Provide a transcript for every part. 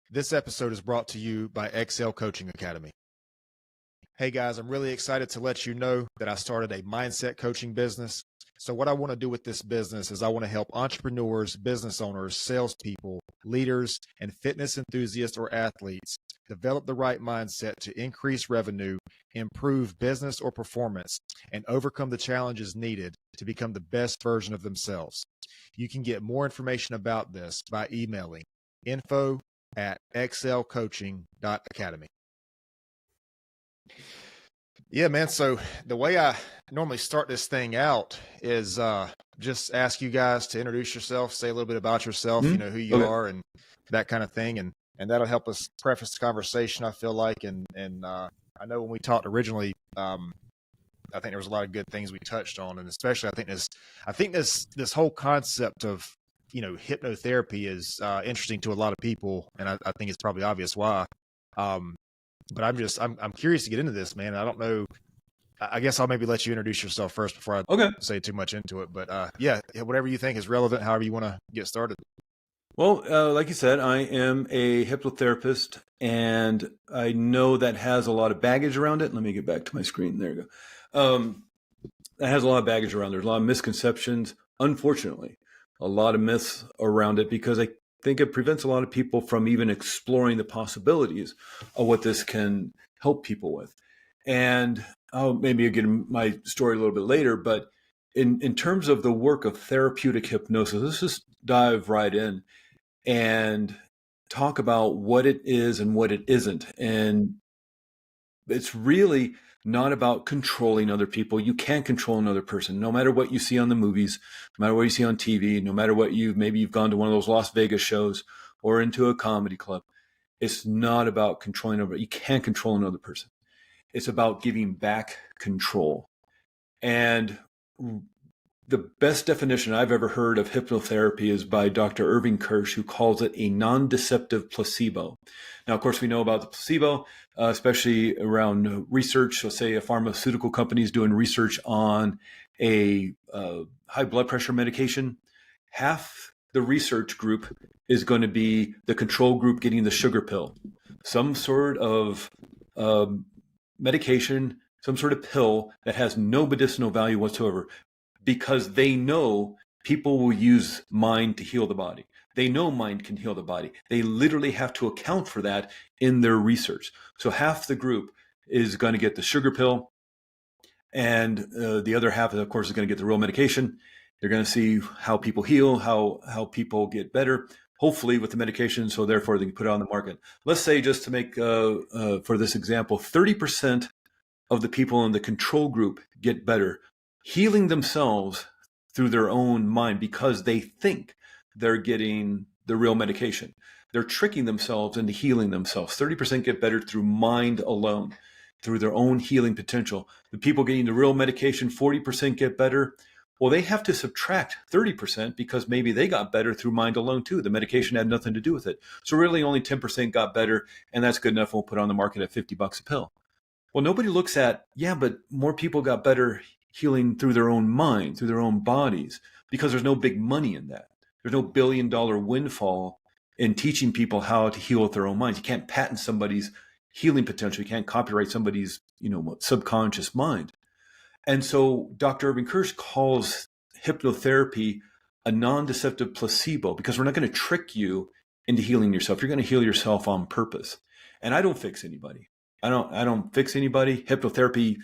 This episode is brought to you by XL Coaching Academy. Hey guys, I'm really excited to let you know that I started a mindset coaching business. So what I want to do with this business is I want to help entrepreneurs, business owners, salespeople, leaders, and fitness enthusiasts or athletes develop the right mindset to increase revenue, improve business or performance, and overcome the challenges needed to become the best version of themselves. You can get more information about this by emailing info@xlcoaching.academy. Yeah, man. So the way I normally start this thing out is just ask you guys to introduce yourself, say a little bit about yourself, who you Okay. are and that kind of thing. And that'll help us preface the conversation, I feel like. And I know when we talked originally, I think there was a lot of good things we touched on. And especially I think this whole concept of, hypnotherapy is interesting to a lot of people. And I think it's probably obvious why. But I'm curious to get into this, man. I don't know. I guess I'll maybe let you introduce yourself first before I say too much into it. But yeah, whatever you think is relevant, however you want to get started. Well, like you said, I am a hypnotherapist, and I know that has a lot of baggage around it. Let me get back to my screen. There you go. That has a lot of baggage around. There's a lot of misconceptions, unfortunately, a lot of myths around it, because I think it prevents a lot of people from even exploring the possibilities of what this can help people with. And I'll maybe get my story a little bit later, but in terms of the work of therapeutic hypnosis, let's just dive right in and talk about what it is and what it isn't. And it's really not about controlling other people. You can't control another person, no matter what you see on the movies, no matter what you see on TV, no matter what maybe you've gone to one of those Las Vegas shows or into a comedy club. It's not about controlling over. You can't control another person. It's about giving back control. And the best definition I've ever heard of hypnotherapy is by Dr. Irving Kirsch, who calls it a non-deceptive placebo. Now, of course, we know about the placebo, especially around research. So say a pharmaceutical company is doing research on a high blood pressure medication. Half the research group is going to be the control group getting the sugar pill, some sort of medication, some sort of pill that has no medicinal value whatsoever, because they know people will use mind to heal the body. They know mind can heal the body. They literally have to account for that in their research. So half the group is going to get the sugar pill, and the other half, of course, is going to get the real medication. They're going to see how people heal, how people get better, hopefully with the medication, so therefore they can put it on the market. Let's say, just to make, for this example, 30% of the people in the control group get better, healing themselves through their own mind, because they think they're getting the real medication. They're tricking themselves into healing themselves. 30% get better through mind alone, through their own healing potential. The people getting the real medication, 40% get better. Well, they have to subtract 30% because maybe they got better through mind alone too. The medication had nothing to do with it. So really only 10% got better, and that's good enough. We'll put it on the market at $50 a pill. Well, nobody looks at, but more people got better healing through their own mind, through their own bodies, because there's no big money in that. There's no billion-dollar windfall in teaching people how to heal with their own minds. You can't patent somebody's healing potential. You can't copyright somebody's, subconscious mind. And so Dr. Irving Kirsch calls hypnotherapy a non-deceptive placebo, because we're not going to trick you into healing yourself. You're going to heal yourself on purpose. And I don't fix anybody. I don't fix anybody. Hypnotherapy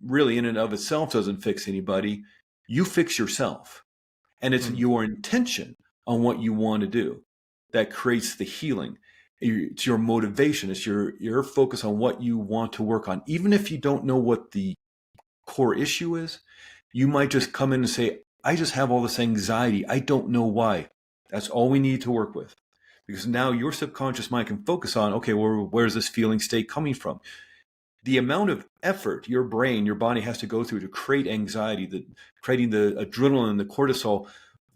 really in and of itself doesn't fix anybody. You fix yourself. And it's your intention on what you want to do that creates the healing. It's your motivation. It's your focus on what you want to work on. Even if you don't know what the core issue is, you might just come in and say, I just have all this anxiety. I don't know why. That's all we need to work with. Because now your subconscious mind can focus on, okay, where's this feeling state coming from? The amount of effort your brain, your body has to go through to create anxiety, creating the adrenaline, the cortisol,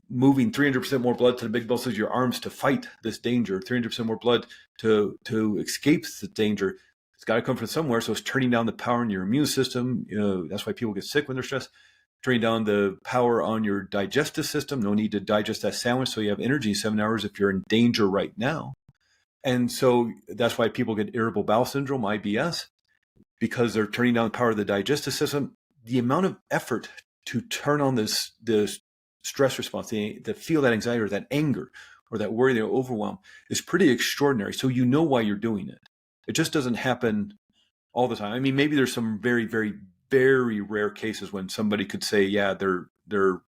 moving 300% more blood to the big muscles of your arms to fight this danger, 300% more blood to escape the danger. It's got to come from somewhere. So it's turning down the power in your immune system. That's why people get sick when they're stressed. Turning down the power on your digestive system. No need to digest that sandwich so you have energy in 7 hours if you're in danger right now. And so that's why people get irritable bowel syndrome, IBS, because they're turning down the power of the digestive system. The amount of effort to turn on this stress response, to feel that anxiety or that anger or that worry, that overwhelm, is pretty extraordinary. So you know why you're doing it. It just doesn't happen all the time. I mean, maybe there's some very, very, very rare cases when somebody could say, yeah, they're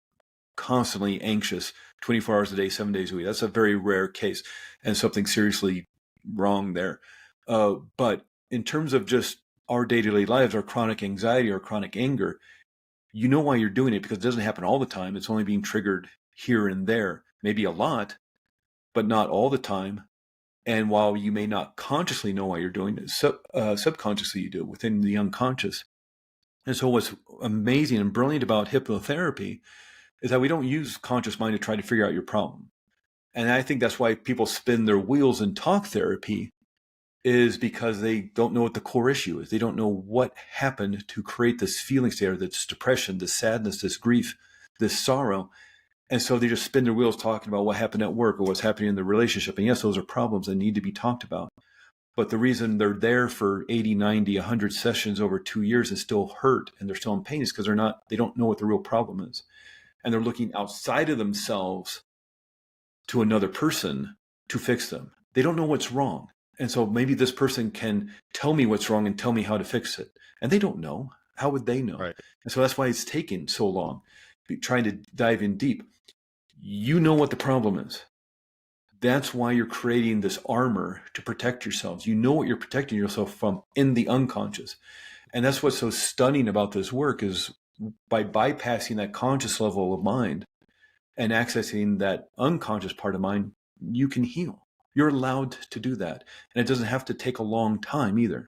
constantly anxious 24 hours a day, 7 days a week. That's a very rare case and something seriously wrong there. But in terms of just our day-to-day lives, our chronic anxiety or chronic anger, you know why you're doing it, because it doesn't happen all the time. It's only being triggered here and there, maybe a lot, but not all the time. And while you may not consciously know why you're doing it, subconsciously you do, within the unconscious. And so what's amazing and brilliant about hypnotherapy is that we don't use conscious mind to try to figure out your problem. And I think that's why people spin their wheels in talk therapy, is because they don't know what the core issue is. They don't know what happened to create this feeling state, this depression, this sadness, this grief, this sorrow. And so they just spin their wheels talking about what happened at work or what's happening in the relationship. And yes, those are problems that need to be talked about. But the reason they're there for 80, 90, 100 sessions over 2 years and still hurt and they're still in pain is because they don't know what the real problem is. And they're looking outside of themselves to another person to fix them. They don't know what's wrong. And so maybe this person can tell me what's wrong and tell me how to fix it. And they don't know. How would they know? Right. And so that's why it's taken so long, trying to dive in deep. You know what the problem is. That's why you're creating this armor to protect yourselves. You know what you're protecting yourself from in the unconscious. And that's what's so stunning about this work, is by bypassing that conscious level of mind and accessing that unconscious part of mind, you can heal. You're allowed to do that. And it doesn't have to take a long time either.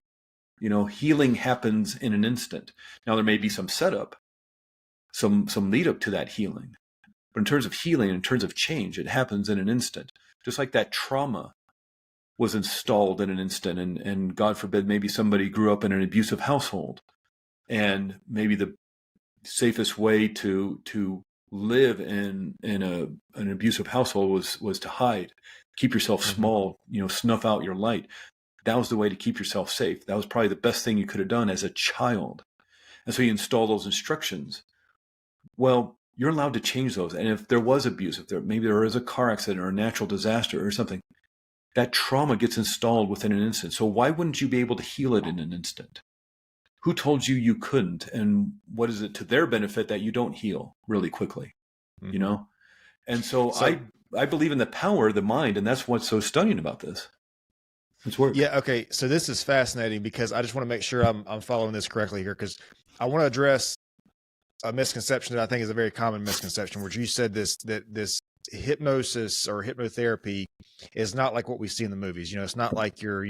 You know, healing happens in an instant. Now, there may be some setup, some lead up to that healing. But in terms of healing, in terms of change, it happens in an instant. Just like that trauma was installed in an instant. And God forbid, maybe somebody grew up in an abusive household. And maybe the safest way to live in an abusive household was to hide, keep yourself small, snuff out your light. That was the way to keep yourself safe. That was probably the best thing you could have done as a child. And so you install those instructions. Well, you're allowed to change those. And if there was abuse, maybe there is a car accident or a natural disaster or something, that trauma gets installed within an instant. So why wouldn't you be able to heal it in an instant? Who told you you couldn't? And what is it to their benefit that you don't heal really quickly? And so I believe in the power of the mind, and that's what's so stunning about this. It's work. Yeah. Okay. So this is fascinating because I just want to make sure I'm following this correctly here, because I want to address a misconception that I think is a very common misconception, which you said that this hypnosis or hypnotherapy is not like what we see in the movies. It's not like you're,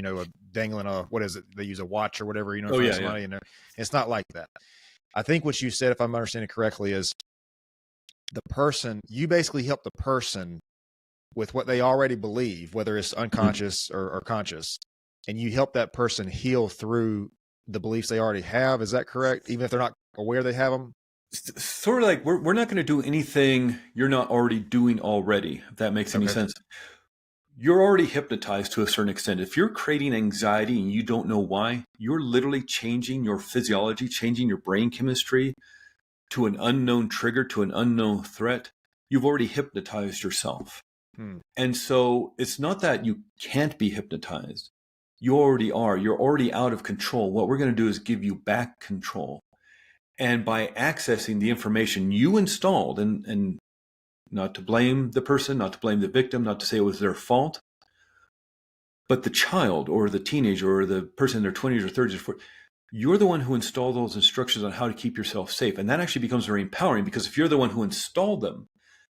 dangling what is it? They use a watch or whatever, somebody, it's not like that. I think what you said, if I'm understanding correctly, is you basically help the person with what they already believe, whether it's unconscious or conscious, and you help that person heal through the beliefs they already have. Is that correct? Even if they're not aware they have them? Sort of like we're not going to do anything you're not already doing already, if that makes any sense. You're already hypnotized to a certain extent. If you're creating anxiety and you don't know why, you're literally changing your physiology, changing your brain chemistry to an unknown trigger, to an unknown threat. You've already hypnotized yourself. And so it's not that you can't be hypnotized. You already are. You're already out of control. What we're going to do is give you back control. And by accessing the information you installed, and not to blame the person, not to blame the victim, not to say it was their fault, but the child or the teenager or the person in their 20s or 30s or 40s, you're the one who installed those instructions on how to keep yourself safe. And that actually becomes very empowering, because if you're the one who installed them,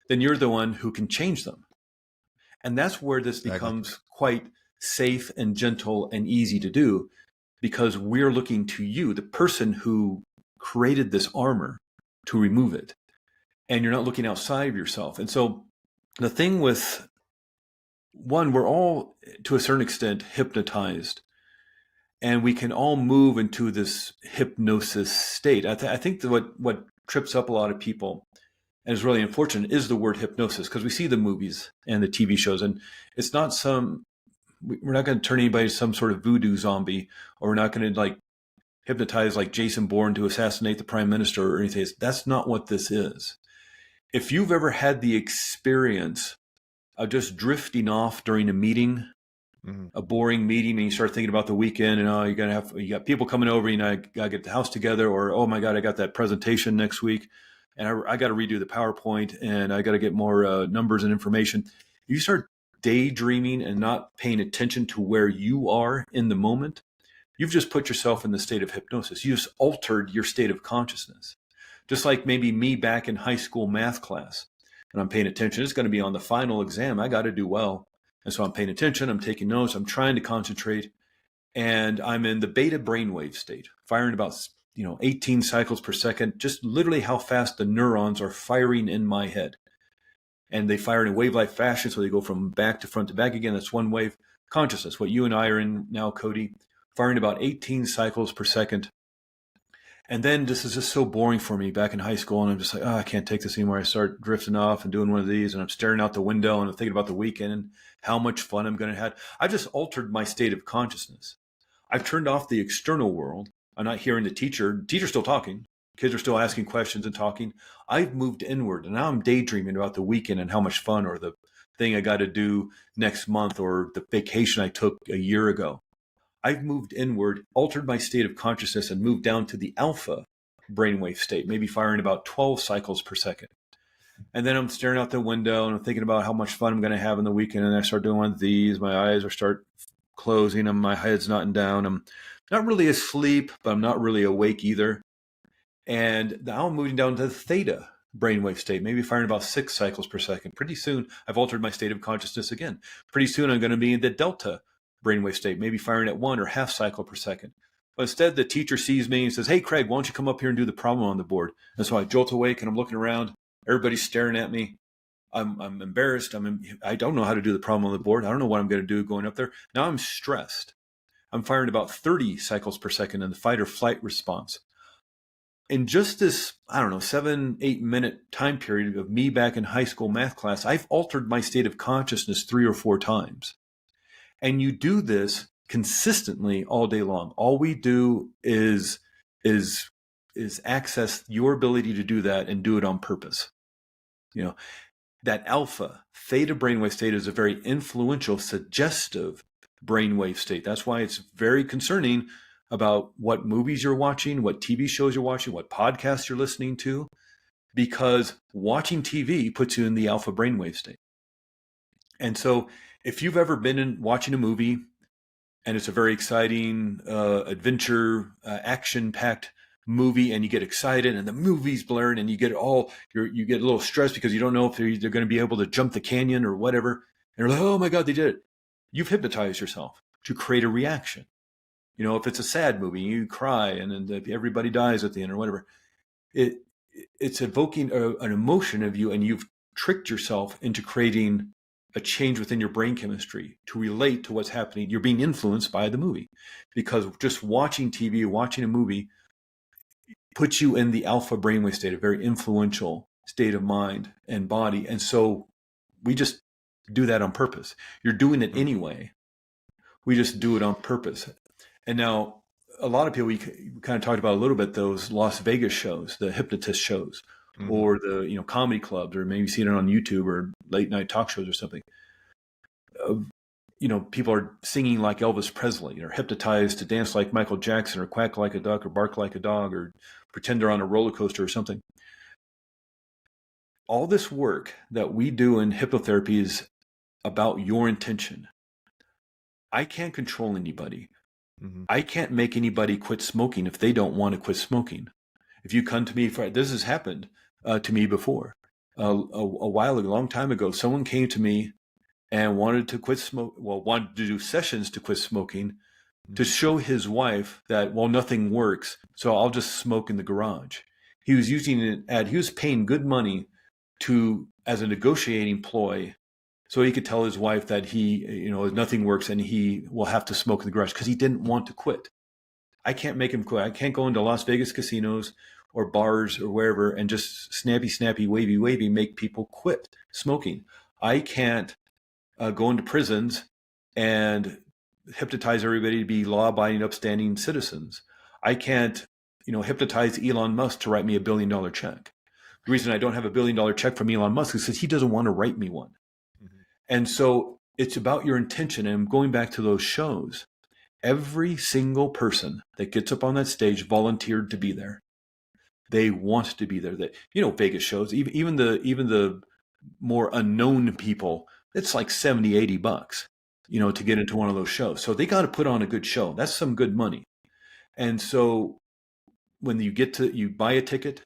then you're the one who can change them. And that's where this becomes quite safe and gentle and easy to do, because we're looking to you, the person who created this armor, to remove it. And you're not looking outside of yourself. And so the thing with one, we're all to a certain extent hypnotized, and we can all move into this hypnosis state. I think that what trips up a lot of people and is really unfortunate is the word hypnosis, because we see the movies and the TV shows, and it's not some we're not going to turn anybody to some sort of voodoo zombie, or we're not going to like hypnotize like Jason Bourne to assassinate the prime minister or anything. That's not what this is. If you've ever had the experience of just drifting off during a meeting, a boring meeting, and you start thinking about the weekend, and you got people coming over, I gotta get the house together, or oh my God, I got that presentation next week, and I got to redo the PowerPoint, and I got to get more numbers and information. You start daydreaming and not paying attention to where you are in the moment. You've just put yourself in the state of hypnosis. You just altered your state of consciousness. Just like maybe me back in high school math class, and I'm paying attention. It's going to be on the final exam. I got to do well. And so I'm paying attention. I'm taking notes. I'm trying to concentrate. And I'm in the beta brainwave state, firing about 18 cycles per second, just literally how fast the neurons are firing in my head. And they fire in a wave-like fashion, so they go from back to front to back again. That's one wave. Consciousness, what you and I are in now, Cody, firing about 18 cycles per second. And then this is just so boring for me back in high school. And I'm just like, I can't take this anymore. I start drifting off and doing one of these, and I'm staring out the window and I'm thinking about the weekend and how much fun I'm going to have. I just altered my state of consciousness. I've turned off the external world. I'm not hearing the teacher. The teacher's still talking. Kids are still asking questions and talking. I've moved inward, and now I'm daydreaming about the weekend and how much fun, or the thing I got to do next month, or the vacation I took a year ago. I've moved inward, altered my state of consciousness, and moved down to the alpha brainwave state, maybe firing about 12 cycles per second. And then I'm staring out the window and I'm thinking about how much fun I'm going to have in the weekend. And I start doing one of these. My eyes start closing and my head's nodding down. I'm not really asleep, but I'm not really awake either. And now I'm moving down to the theta brainwave state, maybe firing about 6 cycles per second. Pretty soon, I've altered my state of consciousness again. Pretty soon, I'm going to be in the delta brainwave state, maybe firing at 1 or half cycle per second. But instead, the teacher sees me and says, "Hey, Craig, why don't you come up here and do the problem on the board?" And so I jolt awake and I'm looking around. Everybody's staring at me. I'm embarrassed. I don't know how to do the problem on the board. I don't know what I'm going to do going up there. Now I'm stressed. I'm firing about 30 cycles per second in the fight or flight response. In just this, 7-8 minute time period of me back in high school math class, I've altered my state of consciousness 3 or 4 times. And you do this consistently all day long. All we do is access your ability to do that and do it on purpose. That alpha theta brainwave state is a very influential, suggestive brainwave state. That's why it's very concerning about what movies you're watching, what TV shows you're watching, what podcasts you're listening to, because watching TV puts you in the alpha brainwave state. And so if you've ever been watching a movie and it's a very exciting, adventure, action-packed movie, and you get excited and the movie's blaring and you get you get a little stressed because you don't know if they're going to be able to jump the canyon or whatever. And you're like, oh my God, they did it. You've hypnotized yourself to create a reaction. If it's a sad movie, you cry and then everybody dies at the end or whatever. It's evoking an emotion of you, and you've tricked yourself into creating a change within your brain chemistry to relate to what's happening. You're being influenced by the movie, because just watching TV, watching a movie puts you in the alpha brainwave state, a very influential state of mind and body. And so we just do that on purpose. You're doing it anyway. We just do it on purpose. And now a lot of people, we kind of talked about a little bit, those Las Vegas shows, the hypnotist shows, or the comedy clubs, or maybe seen it on YouTube or late night talk shows or something. People are singing like Elvis Presley, or hypnotized to dance like Michael Jackson, or quack like a duck, or bark like a dog, or pretend they're on a roller coaster or something. All this work that we do in hypnotherapy is about your intention. I can't control anybody. I can't make anybody quit smoking if they don't want to quit smoking. If you come to me this has happened to me before. A while ago, a long time ago, someone came to me and wanted to quit wanted to do sessions to quit smoking, to show his wife that, nothing works, so I'll just smoke in the garage. He was using it he was paying good money as a negotiating ploy, so he could tell his wife that nothing works and he will have to smoke in the garage, because he didn't want to quit. I can't make him quit. I can't go into Las Vegas casinos or bars or wherever and just snappy, wavy, make people quit smoking. I can't go into prisons and hypnotize everybody to be law-abiding, upstanding citizens. I can't, hypnotize Elon Musk to write me $1 billion check. The reason I don't have $1 billion check from Elon Musk is because he doesn't want to write me one. Mm-hmm. And so it's about your intention. And going back to those shows, every single person that gets up on that stage volunteered to be there. They want to be there. That, Vegas shows, even the more unknown people, it's like $70-$80, to get into one of those shows. So they got to put on a good show. That's some good money. And so when you buy a ticket,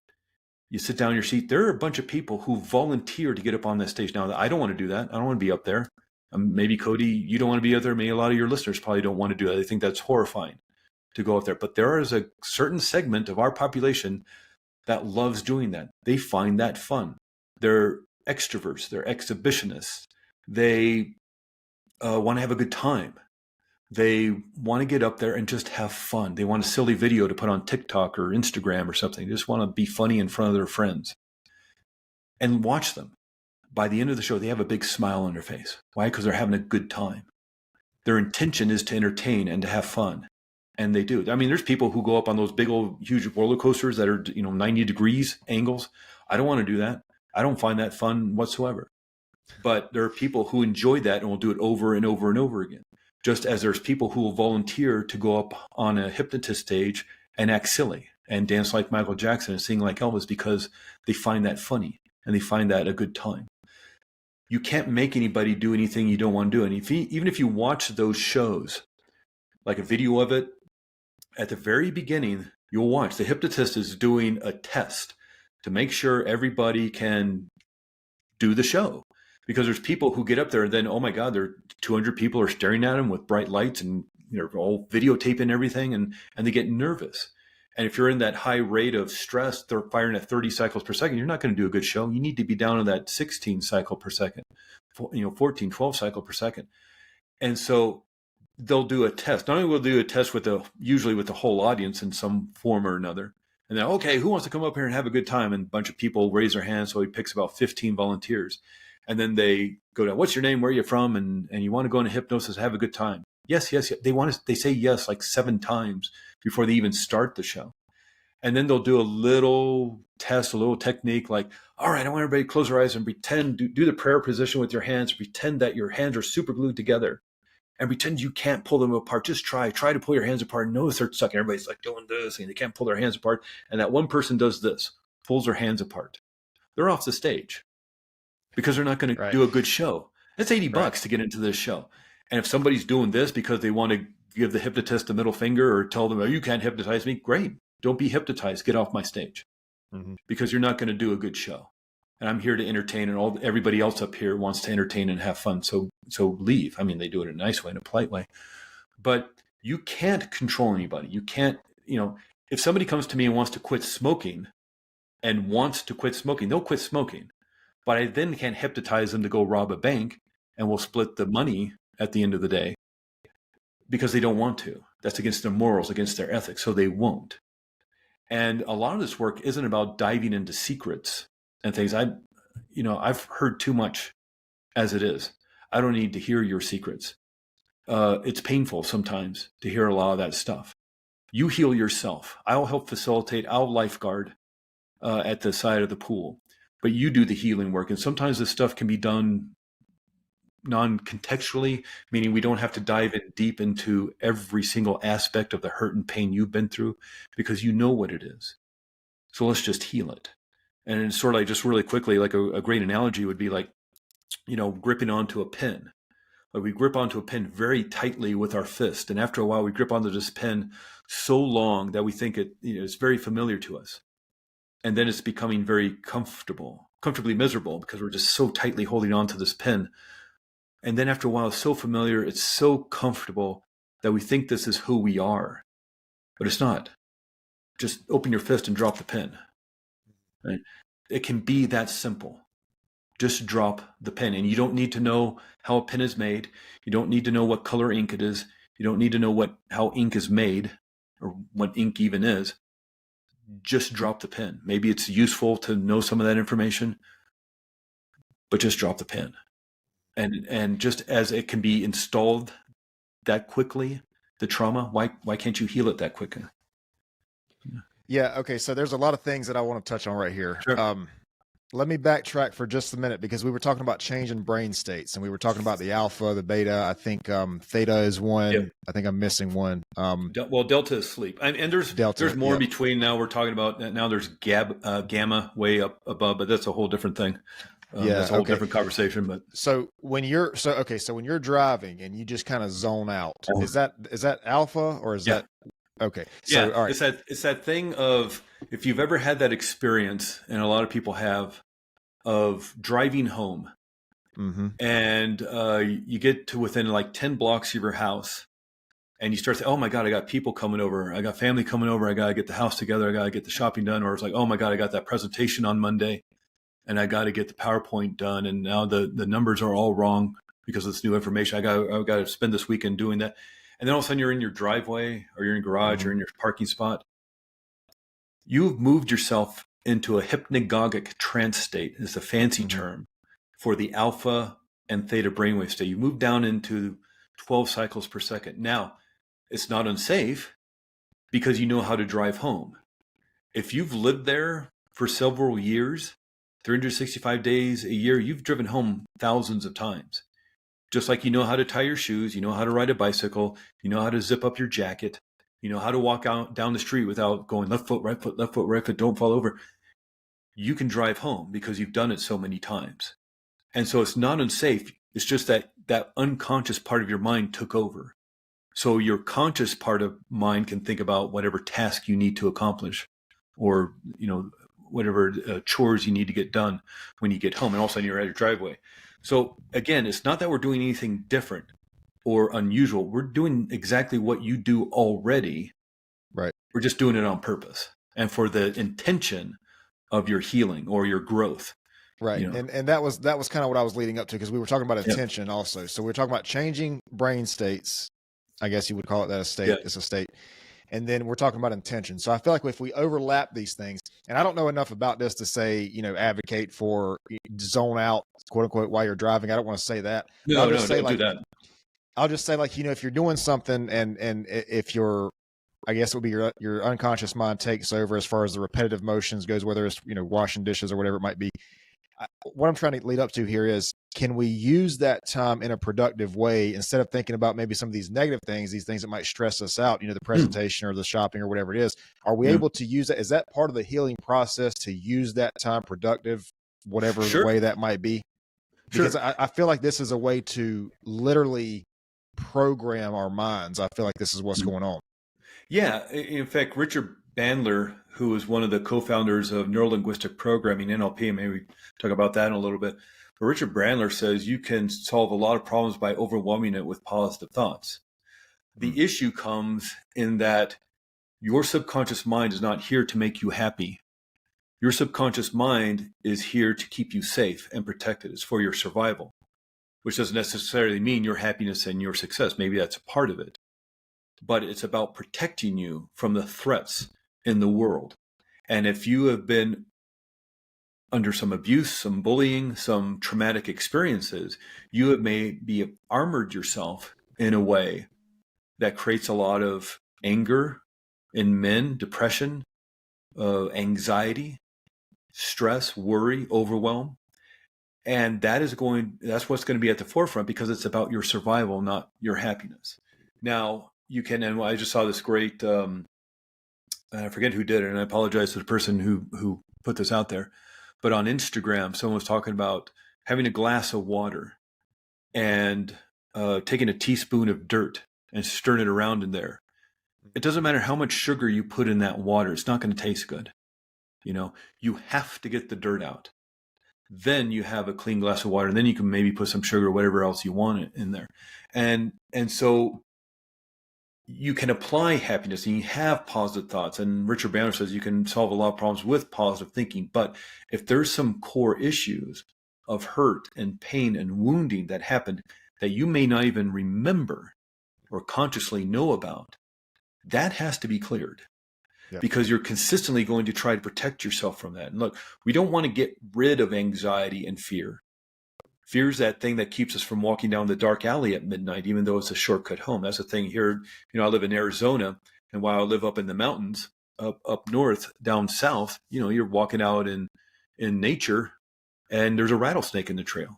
you sit down in your seat, there are a bunch of people who volunteer to get up on that stage. Now, I don't want to do that. I don't want to be up there. Maybe Cody, you don't want to be up there. Maybe a lot of your listeners probably don't want to do that. They think that's horrifying to go up there. But there is a certain segment of our population that loves doing that. They find that fun. They're extroverts. They're exhibitionists. They want to have a good time. They want to get up there and just have fun. They want a silly video to put on TikTok or Instagram or something. They just want to be funny in front of their friends. And watch them. By the end of the show, they have a big smile on their face. Why? Because they're having a good time. Their intention is to entertain and to have fun. And they do. I mean, there's people who go up on those big old huge roller coasters that are, 90 degrees angles. I don't want to do that. I don't find that fun whatsoever. But there are people who enjoy that and will do it over and over and over again. Just as there's people who will volunteer to go up on a hypnotist stage and act silly and dance like Michael Jackson and sing like Elvis because they find that funny and they find that a good time. You can't make anybody do anything you don't want to do. And even if you watch those shows, like a video of it, at the very beginning, you'll watch the hypnotist is doing a test to make sure everybody can do the show. Because there's people who get up there and then, oh my God, there are 200 people are staring at them with bright lights and they're all videotaping everything and they get nervous. And if you're in that high rate of stress, they're firing at 30 cycles per second, you're not going to do a good show. You need to be down to that 16 cycle per second, 14, 12 cycle per second. And so they'll do a test. Not only will they do a test usually with the whole audience in some form or another. And then, okay, who wants to come up here and have a good time? And a bunch of people raise their hands. So he picks about 15 volunteers. And then they go down, what's your name? Where are you from? And you want to go into hypnosis, have a good time. Yes, yes, yes. They say yes like 7 times before they even start the show. And then they'll do a little test, a little technique like, all right, I want everybody to close their eyes and pretend, do the prayer position with your hands, pretend that your hands are super glued together and pretend you can't pull them apart. Just try to pull your hands apart. Notice they're stuck. Everybody's like doing this and they can't pull their hands apart. And that one person does this, pulls their hands apart. They're off the stage. Because they're not going to do a good show. It's $80 to get into this show. And if somebody's doing this because they want to give the hypnotist a middle finger or tell them, oh, you can't hypnotize me, great. Don't be hypnotized. Get off my stage. Mm-hmm. Because you're not going to do a good show. And I'm here to entertain, and everybody else up here wants to entertain and have fun. So leave. I mean, they do it in a nice way, in a polite way. But you can't control anybody. You can't, if somebody comes to me and wants to quit smoking and wants to quit smoking, they'll quit smoking. But I then can't hypnotize them to go rob a bank and we'll split the money at the end of the day because they don't want to. That's against their morals, against their ethics. So they won't. And a lot of this work isn't about diving into secrets and things. I've heard too much as it is. I don't need to hear your secrets. It's painful sometimes to hear a lot of that stuff. You heal yourself. I'll help facilitate. I'll lifeguard at the side of the pool. But you do the healing work. And sometimes this stuff can be done non-contextually, meaning we don't have to dive in deep into every single aspect of the hurt and pain you've been through because you know what it is. So let's just heal it. And it's sort of like, just really quickly, like a great analogy would be like, gripping onto a pen. Like we grip onto a pen very tightly with our fist. And after a while, we grip onto this pen so long that we think it's very familiar to us. And then it's becoming very comfortably miserable because we're just so tightly holding on to this pen. And then after a while, it's so familiar, it's so comfortable that we think this is who we are. But it's not. Just open your fist and drop the pen. Right? It can be that simple. Just drop the pen. And you don't need to know how a pen is made. You don't need to know what color ink it is. You don't need to know how ink is made or what ink even is. Just drop the pen. Maybe it's useful to know some of that information, but just drop the pen. And just as it can be installed that quickly, the trauma, why can't you heal it that quickly? Yeah. Okay. So there's a lot of things that I want to touch on right here. Sure. Let me backtrack for just a minute because we were talking about changing brain states and we were talking about the alpha, the beta. I think theta is one. Yep. I think I'm missing one. Well, delta is sleep, and there's Delta, there's more yep. in between. Now we're talking about now there's gamma way up above, but that's a whole different thing. That's a whole different conversation. But so when you're driving and you just kind of zone out, is that alpha or is that okay? So all right, it's that thing of, if you've ever had that experience, and a lot of people have, of driving home, and you get to within like 10 blocks of your house, and you start saying, "Oh my God, I got people coming over. I got family coming over. I got to get the house together. I got to get the shopping done." Or it's like, "Oh my God, I got that presentation on Monday, and I got to get the PowerPoint done. And now the numbers are all wrong because of this new information. I got to spend this weekend doing that." And then all of a sudden you're in your driveway or you're in your garage or in your parking spot. You've moved yourself into a hypnagogic trance state. It's a fancy term for the alpha and theta brainwave state. You move down into 12 cycles per second. Now, it's not unsafe because you know how to drive home. If you've lived there for several years, 365 days a year, you've driven home thousands of times. Just like you know how to tie your shoes, you know how to ride a bicycle, you know how to zip up your jacket, you know how to walk out down the street without going left foot, right foot, don't fall over. You can drive home because you've done it so many times. And so it's not unsafe. It's just that unconscious part of your mind took over. So your conscious part of mind can think about whatever task you need to accomplish, or, whatever chores you need to get done when you get home, and all of a sudden you're at your driveway. So again, it's not that we're doing anything different or unusual. We're doing exactly what you do already. Right. We're just doing it on purpose and for the intention of your healing or your growth. Right. And that was kind of what I was leading up to, because we were talking about intention also. So we were talking about changing brain states. I guess you would call it that a state. It's a state. And then we're talking about intention. So I feel like if we overlap these things, and I don't know enough about this to say, advocate for zone out, quote unquote, while you're driving. I don't want to say that. No, don't do that. I'll just say, if you're doing something and if you're, I guess it would be your unconscious mind takes over as far as the repetitive motions goes, whether it's, washing dishes or whatever it might be. What I'm trying to lead up to here is, can we use that time in a productive way instead of thinking about maybe some of these negative things, these things that might stress us out, the presentation or the shopping or whatever it is? Are we able to use that? Is that part of the healing process to use that time productive, whatever way that might be? Because I feel like this is a way to literally program our minds. I feel like this is what's going on. Yeah. In fact, Richard Bandler, who is one of the co-founders of neurolinguistic programming, NLP, maybe we talk about that in a little bit. But Richard Bandler says you can solve a lot of problems by overwhelming it with positive thoughts. The issue comes in that your subconscious mind is not here to make you happy. Your subconscious mind is here to keep you safe and protected. It's for your survival, which doesn't necessarily mean your happiness and your success. Maybe that's a part of it. But it's about protecting you from the threats in the world. And if you have been under some abuse, some bullying, some traumatic experiences, you have maybe armored yourself in a way that creates a lot of anger in men, depression, anxiety, stress, worry, overwhelm. And that's what's going to be at the forefront, because it's about your survival, not your happiness. Now, you can, and I just saw this great, I forget who did it, and I apologize to the person who put this out there, but on Instagram, someone was talking about having a glass of water and taking a teaspoon of dirt and stirring it around in there. It doesn't matter how much sugar you put in that water, it's not going to taste good. You have to get the dirt out. Then you have a clean glass of water, and then you can maybe put some sugar or whatever else you want in there. And so you can apply happiness and you have positive thoughts. And Richard Bandler says you can solve a lot of problems with positive thinking. But if there's some core issues of hurt and pain and wounding that happened that you may not even remember or consciously know about, that has to be cleared. Yeah. Because you're consistently going to try to protect yourself from that. And look, we don't want to get rid of anxiety and fear. Fear is that thing that keeps us from walking down the dark alley at midnight, even though it's a shortcut home. That's the thing here. I live in Arizona, and while I live up in the mountains, up north, down south, you're walking out in nature, and there's a rattlesnake in the trail.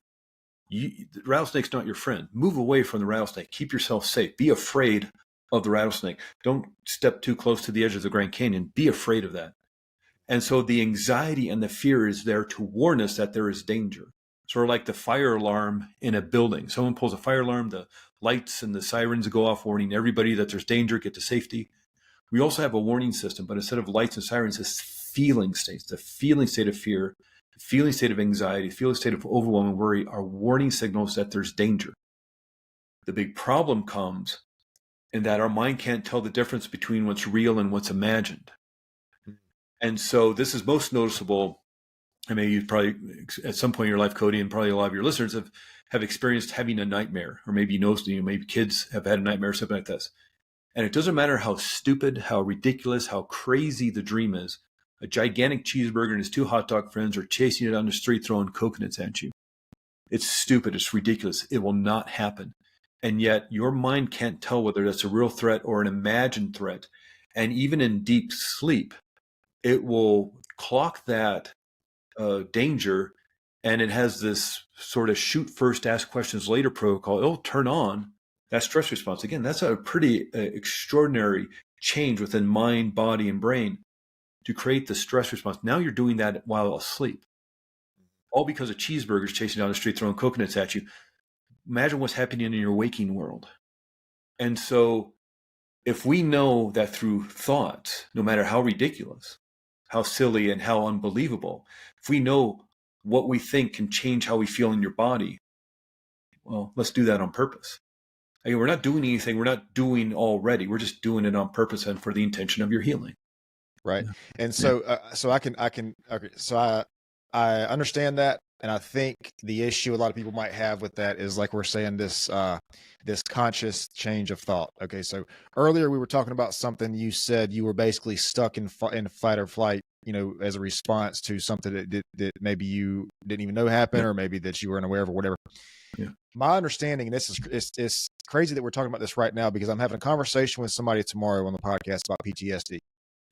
The rattlesnake's not your friend. Move away from the rattlesnake. Keep yourself safe. Be afraid of the rattlesnake. Don't step too close to the edge of the Grand Canyon. Be afraid of that. And so the anxiety and the fear is there to warn us that there is danger. Sort of like the fire alarm in a building. Someone pulls a fire alarm, the lights and the sirens go off warning everybody that there's danger, get to safety. We also have a warning system, but instead of lights and sirens, it's feeling states. The feeling state of fear, the feeling state of anxiety, the feeling state of overwhelming worry are warning signals that there's danger. The big problem comes in that our mind can't tell the difference between what's real and what's imagined. And so this is most noticeable. I mean, you probably, at some point in your life, Cody, and probably a lot of your listeners have experienced having a nightmare, or maybe maybe kids have had a nightmare or something like this. And it doesn't matter how stupid, how ridiculous, how crazy the dream is. A gigantic cheeseburger and his two hot dog friends are chasing you down the street, throwing coconuts at you. It's stupid. It's ridiculous. It will not happen. And yet your mind can't tell whether that's a real threat or an imagined threat. And even in deep sleep, it will clock that danger, and it has this sort of shoot first, ask questions later protocol. It'll turn on that stress response. Again, that's a pretty extraordinary change within mind, body, and brain to create the stress response. Now you're doing that while asleep, all because of cheeseburgers chasing down the street, throwing coconuts at you. Imagine what's happening in your waking world. And so if we know that through thoughts, no matter how ridiculous, how silly, and how unbelievable, if we know what we think can change how we feel in your body, well, let's do that on purpose. Again, we're not doing anything we're not doing already. We're just doing it on purpose and for the intention of your healing. Right. And so, I understand that. And I think the issue a lot of people might have with that is, like we're saying, this conscious change of thought. Okay. So earlier we were talking about something. You said you were basically stuck in fight or flight, as a response to something that maybe you didn't even know happened, or maybe that you weren't aware of, or whatever. Yeah. My understanding, and this is crazy that we're talking about this right now, because I'm having a conversation with somebody tomorrow on the podcast about PTSD.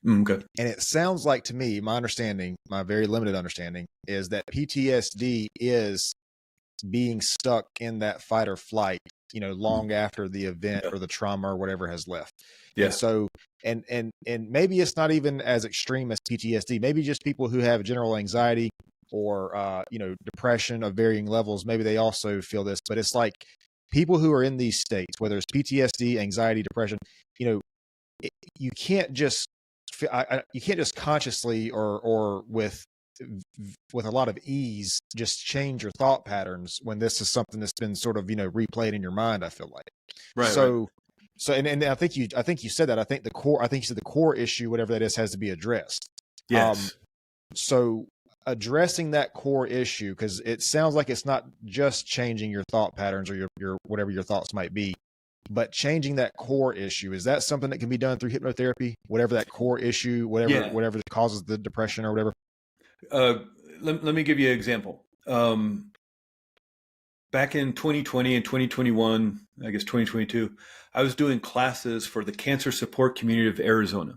Okay. And it sounds like to me, my understanding, my very limited understanding, is that PTSD is being stuck in that fight or flight, long after the event or the trauma or whatever has left. Yeah. And so, and maybe it's not even as extreme as PTSD. Maybe just people who have general anxiety or, depression of varying levels, maybe they also feel this. But it's like people who are in these states, whether it's PTSD, anxiety, depression, you can't just consciously or with a lot of ease just change your thought patterns when this is something that's been sort of replayed in your mind, I feel like. Right. So and I think you said that. I think you said the core issue, whatever that is, has to be addressed. Yes. So addressing that core issue, because it sounds like it's not just changing your thought patterns or your whatever your thoughts might be, but changing that core issue. Is that something that can be done through hypnotherapy? Whatever that core issue, whatever causes the depression or whatever. Let me give you an example. Back in 2020 and 2021, I guess 2022, I was doing classes for the cancer support community of Arizona.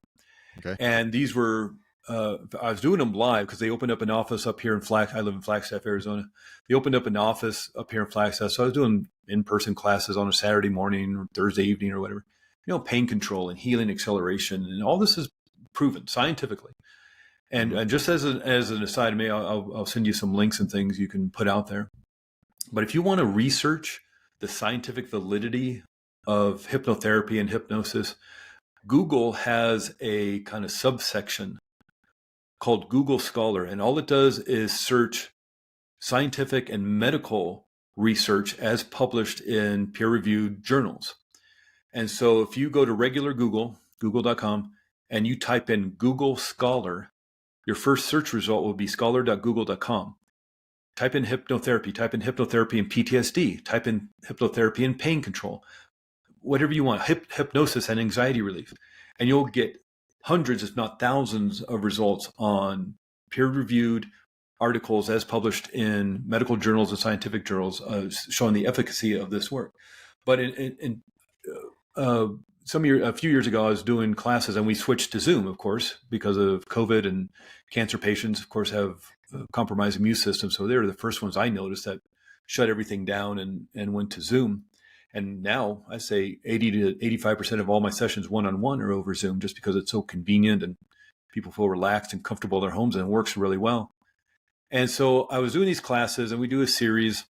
Okay. And these were, I was doing them live because they opened up an office up here in I live in Flagstaff, Arizona. They opened up an office up here in Flagstaff. So I was doing in-person classes on a Saturday morning or Thursday evening or whatever, pain control and healing acceleration. And all this is proven scientifically. And just as an aside, I'll send you some links and things you can put out there. But if you want to research the scientific validity of hypnotherapy and hypnosis, Google has a kind of subsection called Google Scholar. And all it does is search scientific and medical research as published in peer-reviewed journals. And so if you go to regular google.com, and you type in Google Scholar, your first search result will be scholar.google.com. Type in hypnotherapy and PTSD, type in hypnotherapy and pain control, whatever you want, hypnosis and anxiety relief. And you'll get hundreds, if not thousands, of results on peer-reviewed articles as published in medical journals and scientific journals showing the efficacy of this work. But a few years ago, I was doing classes, and we switched to Zoom, of course, because of COVID, and cancer patients, of course, have compromised immune systems. So they were the first ones I noticed that shut everything down and went to Zoom. And now I say 80 to 85% of all my sessions one-on-one are over Zoom, just because it's so convenient and people feel relaxed and comfortable in their homes, and it works really well. And so I was doing these classes, and we do a series.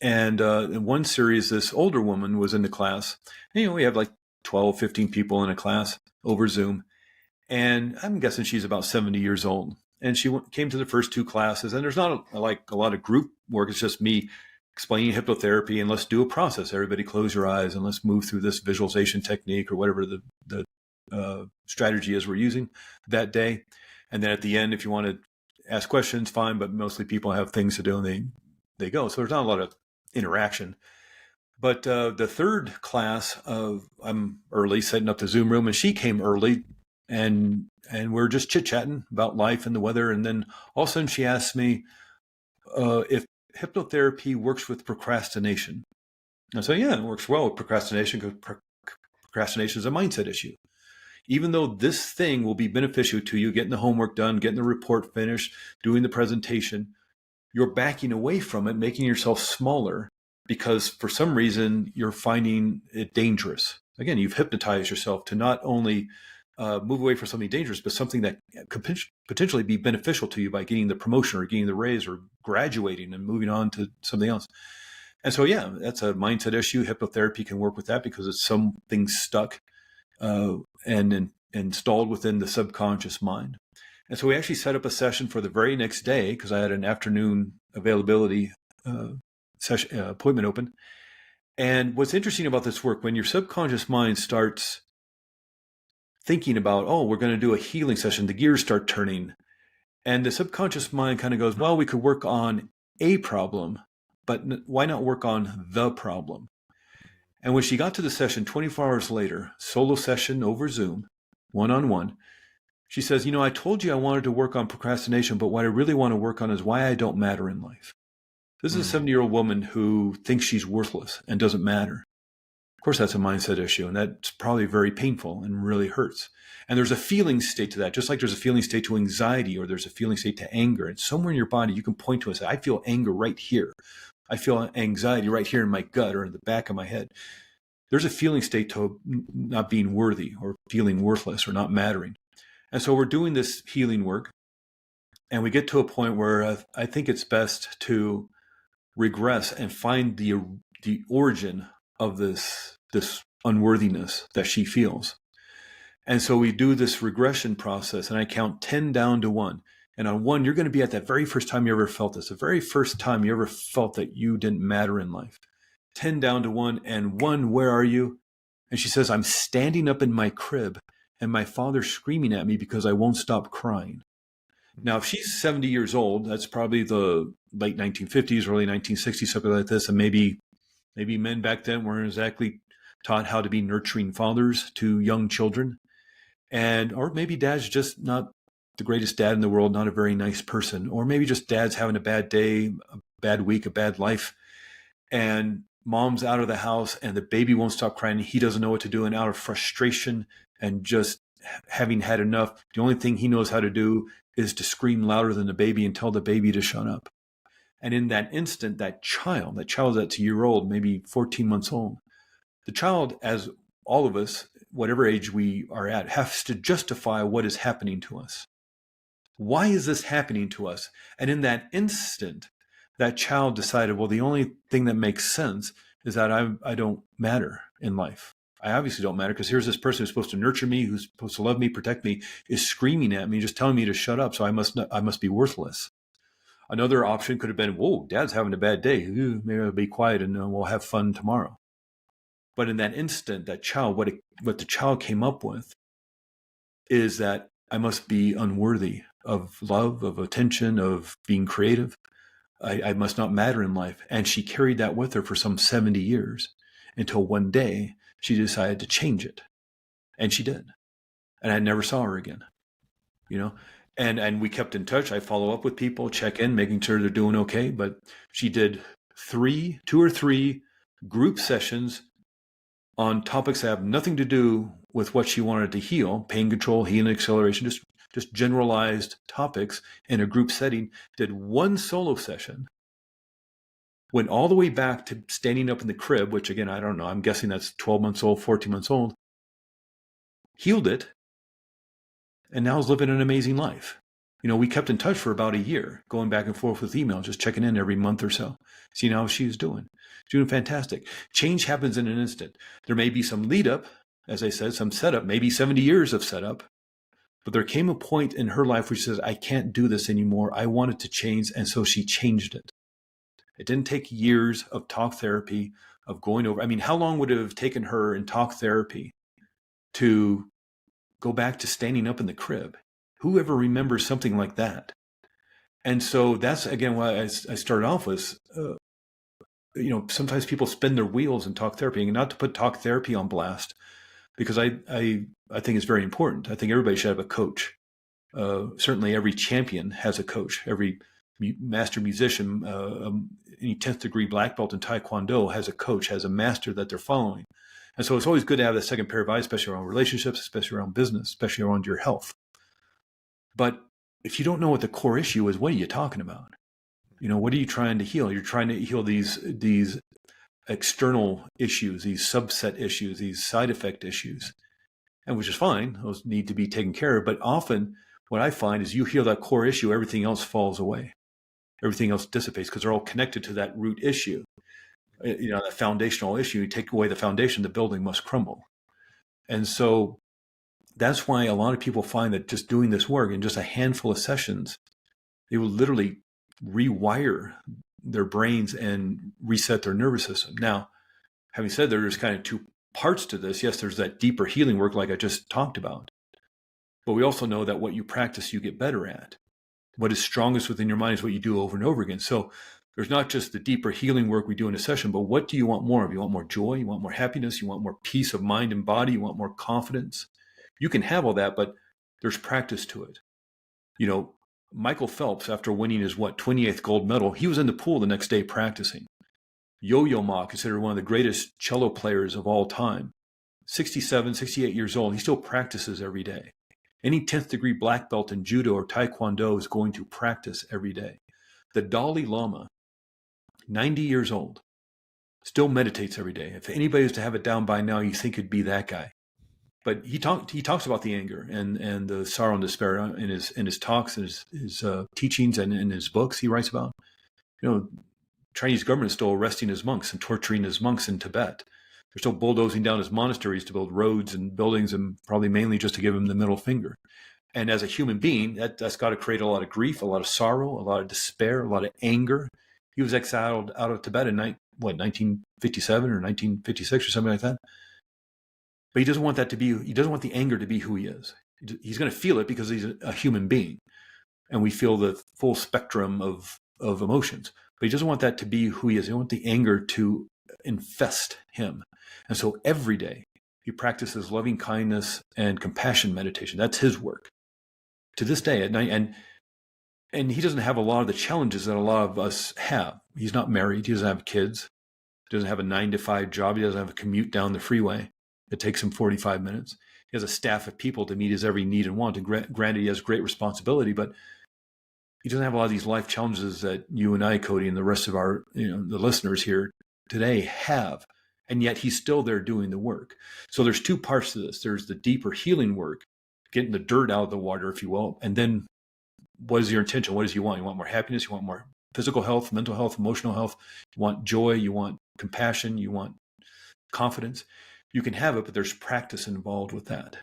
And in one series, this older woman was in the class. And, we have like 12, 15 people in a class over Zoom. And I'm guessing she's about 70 years old. And she came to the first two classes. And there's not a lot of group work. It's just me explaining hypnotherapy, and let's do a process. Everybody close your eyes and let's move through this visualization technique or whatever the strategy is we're using that day. And then at the end, if you want to ask questions, fine. But mostly people have things to do, and they go. So there's not a lot of interaction. But the third class, I'm early setting up the Zoom room, and she came early, and we're just chit-chatting about life and the weather. And then all of a sudden she asked me if hypnotherapy works with procrastination. And I said, yeah, it works well with procrastination, because procrastination is a mindset issue. Even though this thing will be beneficial to you, getting the homework done, getting the report finished, doing the presentation, you're backing away from it, making yourself smaller, because for some reason you're finding it dangerous. Again, you've hypnotized yourself to not only move away from something dangerous, but something that could potentially be beneficial to you by getting the promotion or getting the raise or graduating and moving on to something else. And so, yeah, that's a mindset issue. Hypnotherapy can work with that because it's something stuck and installed within the subconscious mind. And so we actually set up a session for the very next day, because I had an afternoon availability appointment open. And what's interesting about this work, when your subconscious mind starts thinking about, oh, we're going to do a healing session, the gears start turning. And the subconscious mind kind of goes, well, we could work on a problem, but why not work on the problem? And when she got to the session 24 hours later, solo session over Zoom, one-on-one, she says, I told you I wanted to work on procrastination, but what I really want to work on is why I don't matter in life. This is a 70-year-old woman who thinks she's worthless and doesn't matter. Of course, that's a mindset issue, and that's probably very painful and really hurts. And there's a feeling state to that, just like there's a feeling state to anxiety, or there's a feeling state to anger. And somewhere in your body, you can point to and say, I feel anger right here. I feel anxiety right here in my gut or in the back of my head. There's a feeling state to not being worthy or feeling worthless or not mattering. And so we're doing this healing work, and we get to a point where I think it's best to regress and find the origin of this unworthiness that she feels. And so we do this regression process, and I count 10 down to 1. And on 1, you're going to be at that very first time you ever felt this, the very first time you ever felt that you didn't matter in life. 10 down to 1, and 1, where are you? And she says, I'm standing up in my crib, and my father's screaming at me because I won't stop crying. Now, if she's 70 years old, that's probably the late 1950s, early 1960s, something like this. And maybe men back then weren't exactly taught how to be nurturing fathers to young children. Or maybe dad's just not the greatest dad in the world, not a very nice person. Or maybe just dad's having a bad day, a bad week, a bad life. And mom's out of the house and the baby won't stop crying. He doesn't know what to do. And out of frustration and just having had enough, the only thing he knows how to do is to scream louder than the baby and tell the baby to shut up. And in that instant, that child that's a year old, maybe 14 months old, the child, as all of us, whatever age we are at, has to justify what is happening to us. Why is this happening to us? And in that instant, that child decided, well, the only thing that makes sense is that I don't matter in life. I obviously don't matter, because here's this person who's supposed to nurture me, who's supposed to love me, protect me, is screaming at me, just telling me to shut up. So I must be worthless. Another option could have been, whoa, dad's having a bad day. Maybe I'll be quiet and we'll have fun tomorrow. But in that instant, that child, what the child came up with is that I must be unworthy of love, of attention, of being creative. I must not matter in life. And she carried that with her for some 70 years until one day she decided to change it. And she did. And I never saw her again, And we kept in touch. I follow up with people, check in, making sure they're doing okay. But she did two or three group sessions on topics that have nothing to do with what she wanted to heal, pain control, healing, acceleration, just generalized topics in a group setting. Did one solo session, went all the way back to standing up in the crib, which again, I don't know, I'm guessing that's 12 months old, 14 months old, healed it, and now is living an amazing life. We kept in touch for about a year, going back and forth with email, just checking in every month or so, seeing how she's doing. She's doing fantastic. Change happens in an instant. There may be some lead up, as I said, some setup, maybe 70 years of setup, but there came a point in her life where she says, I can't do this anymore. I want it to change. And so she changed it. It didn't take years of talk therapy, of going over. I mean, how long would it have taken her in talk therapy to go back to standing up in the crib? Who ever remembers something like that? And so that's, again, why I started off with, sometimes people spin their wheels in talk therapy, and not to put talk therapy on blast, because I think it's very important. I think everybody should have a coach. Certainly every champion has a coach. Every master musician, any 10th degree black belt in Taekwondo has a coach, has a master that they're following. And so it's always good to have that second pair of eyes, especially around relationships, especially around business, especially around your health. But if you don't know what the core issue is, what are you talking about? What are you trying to heal? You're trying to heal these external issues, these subset issues, these side effect issues, and which is fine. Those need to be taken care of. But often what I find is you heal that core issue, everything else falls away. Everything else dissipates because they're all connected to that root issue. That foundational issue. You take away the foundation, the building must crumble. And so that's why a lot of people find that just doing this work in just a handful of sessions, they will literally rewire their brains and reset their nervous system. Now, having said that, there's kind of two parts to this. Yes, there's that deeper healing work like I just talked about. But we also know that what you practice, you get better at. What is strongest within your mind is what you do over and over again. So there's not just the deeper healing work we do in a session, but what do you want more of? You want more joy? You want more happiness? You want more peace of mind and body? You want more confidence? You can have all that, but there's practice to it. Michael Phelps, after winning his 28th gold medal, he was in the pool the next day practicing. Yo-Yo Ma, considered one of the greatest cello players of all time, 67, 68 years old, he still practices every day. Any 10th degree black belt in judo or taekwondo is going to practice every day. The Dalai Lama, 90 years old, still meditates every day. If anybody was to have it down by now, you think it'd be that guy. But he talks about the anger and the sorrow and despair in his talks and his teachings and in his books he writes about. Chinese government is still arresting his monks and torturing his monks in Tibet. They're still bulldozing down his monasteries to build roads and buildings, and probably mainly just to give him the middle finger. And as a human being, that's got to create a lot of grief, a lot of sorrow, a lot of despair, a lot of anger. He was exiled out of Tibet in 1957 or 1956 or something like that. But he doesn't want the anger to be who he is. He's going to feel it because he's a human being. And we feel the full spectrum of emotions. But he doesn't want that to be who he is. He doesn't want the anger to infest him. And so every day he practices loving kindness and compassion meditation. That's his work. To this day at night. And he doesn't have a lot of the challenges that a lot of us have. He's not married. He doesn't have kids. He doesn't have a 9-to-5 job. He doesn't have a commute down the freeway. It takes him 45 minutes. He has a staff of people to meet his every need and want. And granted, he has great responsibility, but he doesn't have a lot of these life challenges that you and I, Cody, and the rest of our, the listeners here today have. And yet he's still there doing the work. So there's two parts to this. There's the deeper healing work, getting the dirt out of the water, if you will. And then what is your intention? What does you want? You want more happiness? You want more physical health, mental health, emotional health? You want joy? You want compassion? You want confidence? You can have it, but there's practice involved with that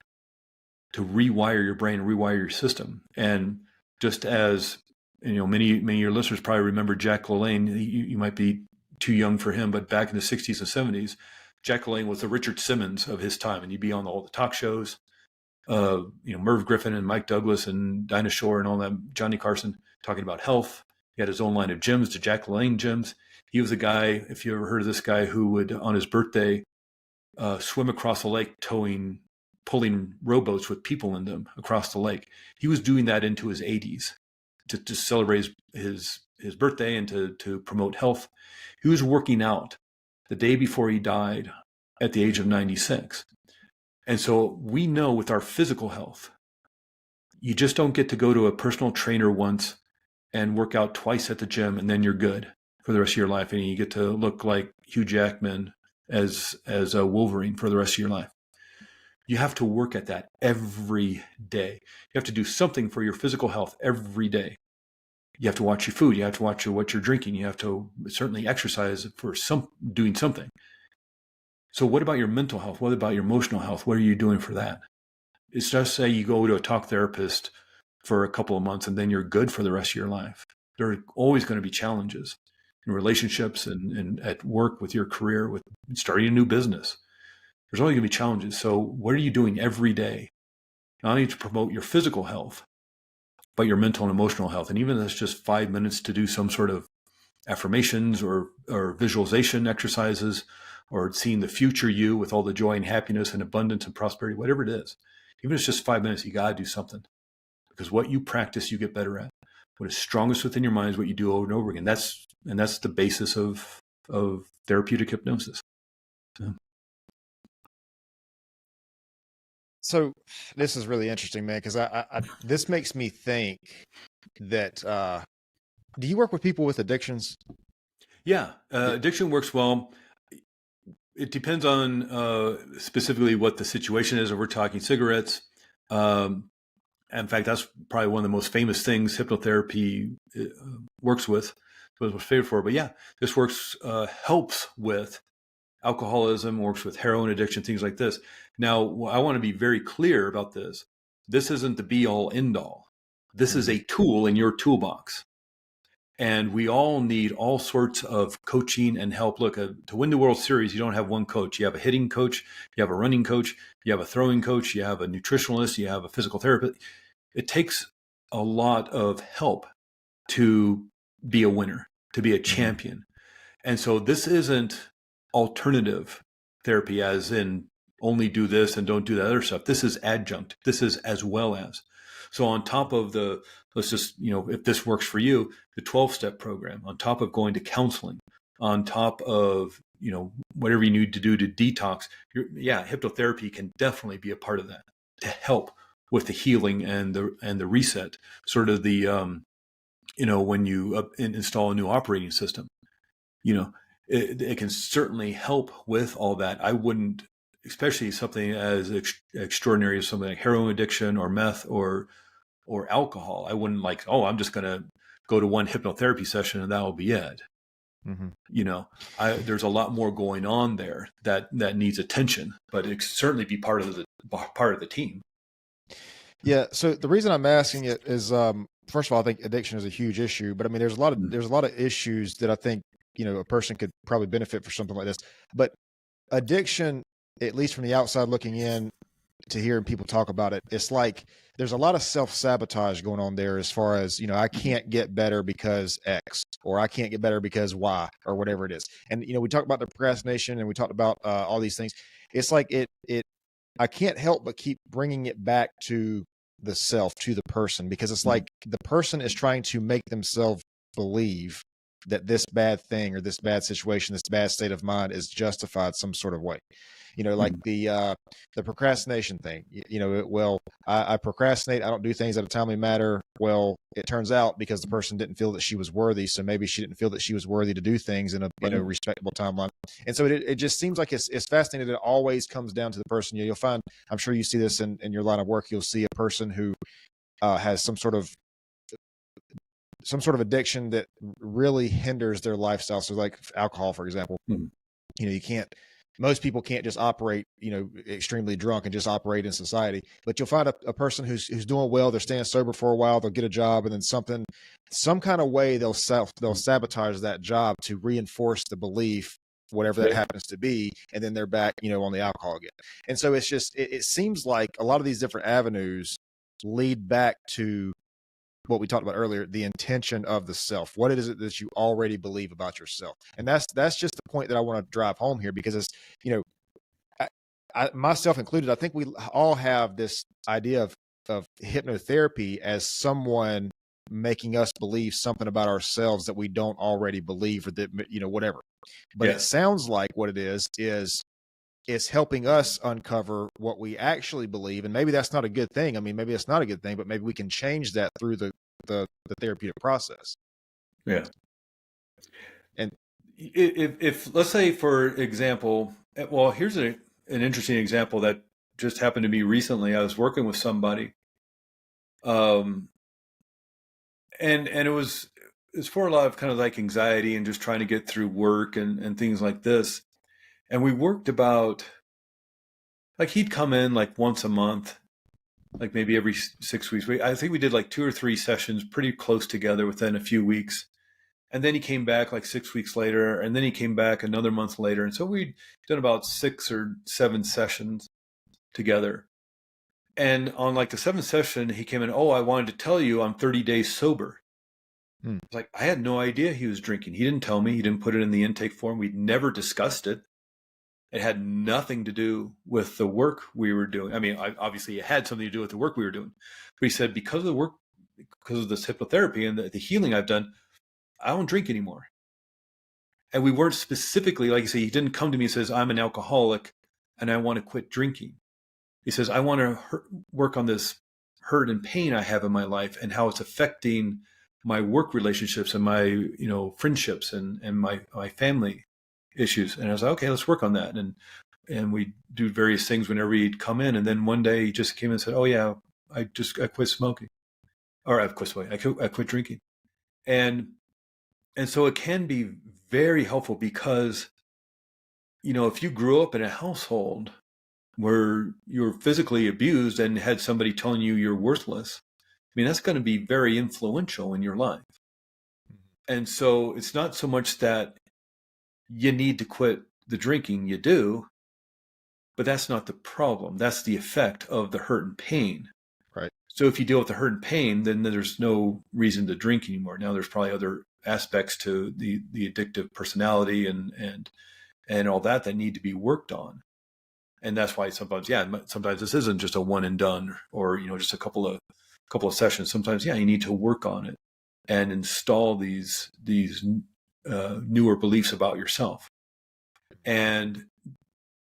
to rewire your brain, rewire your system. And just as, many of your listeners probably remember Jack LaLanne. You might be too young for him, but back in the 60s and 70s, Jack LaLanne was the Richard Simmons of his time. And he'd be on all the talk shows, Merv Griffin and Mike Douglas and Dinah Shore and all that, Johnny Carson talking about health. He had his own line of gyms, the Jack LaLanne gyms. He was a guy, if you ever heard of this guy, who would, on his birthday, swim across the lake towing pulling rowboats with people in them across the lake. He was doing that into his 80s to celebrate his birthday and to promote health. He was working out the day before he died at the age of 96. And so we know with our physical health, you just don't get to go to a personal trainer once and work out twice at the gym and then you're good for the rest of your life. And you get to look like Hugh Jackman as a Wolverine for the rest of your life. You have to work at that every day. You have to do something for your physical health every day. You have to watch your food. You have to watch what you're drinking. You have to certainly exercise for doing something. So what about your mental health? What about your emotional health? What are you doing for that? It's just say you go to a talk therapist for a couple of months and then you're good for the rest of your life. There are always going to be challenges in relationships and at work with your career, with starting a new business. There's always going to be challenges. So what are you doing every day? Not only to promote your physical health, but your mental and emotional health. And even if it's just 5 minutes to do some sort of affirmations or visualization exercises, or seeing the future you with all the joy and happiness and abundance and prosperity, whatever it is, even if it's just 5 minutes, you got to do something. Because what you practice, you get better at. What is strongest within your mind is what you do over and over again. That's the basis of therapeutic hypnosis. So this is really interesting, man, because I this makes me think that do you work with people with addictions? Yeah, addiction works well. It depends on specifically what the situation is. If we're talking cigarettes, in fact, that's probably one of the most famous things hypnotherapy works with, was most favorite for. But yeah, this helps with alcoholism, works with heroin addiction, things like this. Now, I want to be very clear about this. This isn't the be all end all. This is a tool in your toolbox. And we all need all sorts of coaching and help. Look, to win the World Series, you don't have one coach. You have a hitting coach, you have a running coach, you have a throwing coach, you have a nutritionalist, you have a physical therapist. It takes a lot of help to be a winner, to be a champion. And so this isn't alternative therapy as in only do this and don't do that other stuff. This is adjunct. This is as well as. So on top of let's just, if this works for you, the 12-step program, on top of going to counseling, on top of, whatever you need to do to detox, hypnotherapy can definitely be a part of that to help with the healing and the reset, sort of the, when you install a new operating system, it can certainly help with all that. I wouldn't, especially something as extraordinary as something like heroin addiction or meth or alcohol. I wouldn't I'm just going to go to one hypnotherapy session and that will be it. There's a lot more going on there that needs attention, but it can certainly be part of the team. Yeah. So the reason I'm asking it is, first of all, I think addiction is a huge issue, but I mean, there's a lot of issues that I think, a person could probably benefit for something like this, but addiction, at least from the outside looking in to hearing people talk about it, it's like there's a lot of self-sabotage going on there as far as, I can't get better because X, or I can't get better because Y, or whatever it is. And, we talked about the procrastination and we talked about all these things. It's like I can't help but keep bringing it back to the self, to the person, because it's like the person is trying to make themselves believe that this bad thing or this bad situation, this bad state of mind is justified some sort of way. Like the procrastination thing, I procrastinate. I don't do things at a timely manner. Well, it turns out because the person didn't feel that she was worthy. So maybe she didn't feel that she was worthy to do things in a respectable timeline. And so it just seems like it's fascinating that it always comes down to the person. You'll find, I'm sure you see this in your line of work. You'll see a person who has some sort of addiction that really hinders their lifestyle. So like alcohol, for example, most people can't just operate, extremely drunk and just operate in society, but you'll find a person who's doing well. They're staying sober for a while. They'll get a job, and then some kind of way they'll sabotage that job to reinforce the belief, whatever that happens to be. And then they're back, on the alcohol again. And so it's just, it seems like a lot of these different avenues lead back to what we talked about earlier, the intention of the self. What is it that you already believe about yourself? And that's just the point that I want to drive home here, because it's, myself included, I think we all have this idea of hypnotherapy as someone making us believe something about ourselves that we don't already believe, or that, whatever. But it Yeah. sounds like what it is it's helping us uncover what we actually believe. And maybe that's not a good thing. I mean, maybe it's not a good thing, but maybe we can change that through the therapeutic process. Yeah. And If let's say, for example, well, here's an interesting example that just happened to me recently. I was working with somebody, um, and it's for a lot of kind of like anxiety and just trying to get through work and things like this. And we worked about, like, he'd come in like once a month, like maybe every 6 weeks. I think we did like 2 or 3 sessions pretty close together within a few weeks. And then he came back like 6 weeks later, and then he came back another month later. And so we'd done about 6 or 7 sessions together. And on like the 7th session, he came in, oh, I wanted to tell you I'm 30 days sober. It's like, I had no idea he was drinking. He didn't tell me. He didn't put it in the intake form. We'd never discussed it. It had nothing to do with the work we were doing. I mean, obviously it had something to do with the work we were doing. But he said, because of the work, because of this hypnotherapy and the healing I've done, I don't drink anymore. And we weren't specifically, like you say, he didn't come to me and says, I'm an alcoholic and I want to quit drinking. He says, I want to work on this hurt and pain I have in my life and how it's affecting my work relationships and my, friendships and my family issues. And I was like, okay, let's work on that. And we do various things whenever he'd come in. And then one day he just came in and said, oh yeah, I quit smoking, or I've quit smoking. I quit drinking. And so it can be very helpful because, if you grew up in a household where you're physically abused and had somebody telling you you're worthless, I mean, that's going to be very influential in your life. And so it's not so much that you need to quit the drinking, you do, but that's not the problem. That's the effect of the hurt and pain. right. So if you deal with the hurt and pain, then there's no reason to drink anymore. Now there's probably other aspects to the addictive personality and all that need to be worked on. And that's why sometimes this isn't just a one and done, or just a couple of sessions. Sometimes you need to work on it and install these newer beliefs about yourself.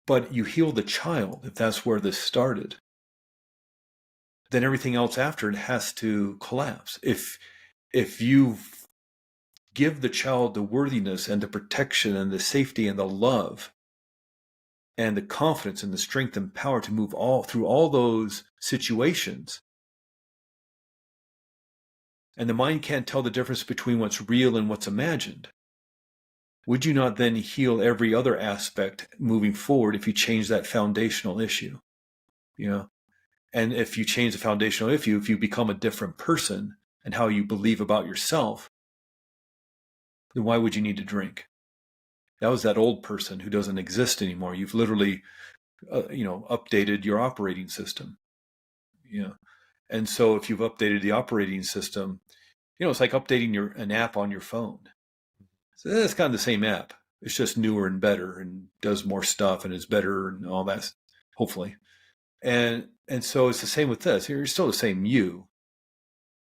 But you heal the child if that's where this started. Then everything else after it has to collapse. If you give the child the worthiness and the protection and the safety and the love and the confidence and the strength and power to move through all those situations, and the mind can't tell the difference between what's real and what's imagined, would you not then heal every other aspect moving forward if you change that foundational issue? And if you change the foundational issue, if you become a different person and how you believe about yourself, then why would you need to drink? That was that old person who doesn't exist anymore. You've literally, updated your operating system. And so if you've updated the operating system, it's like updating an app on your phone. So it's kind of the same app. It's just newer and better and does more stuff and is better and all that, hopefully. And so it's the same with this. You're still the same you,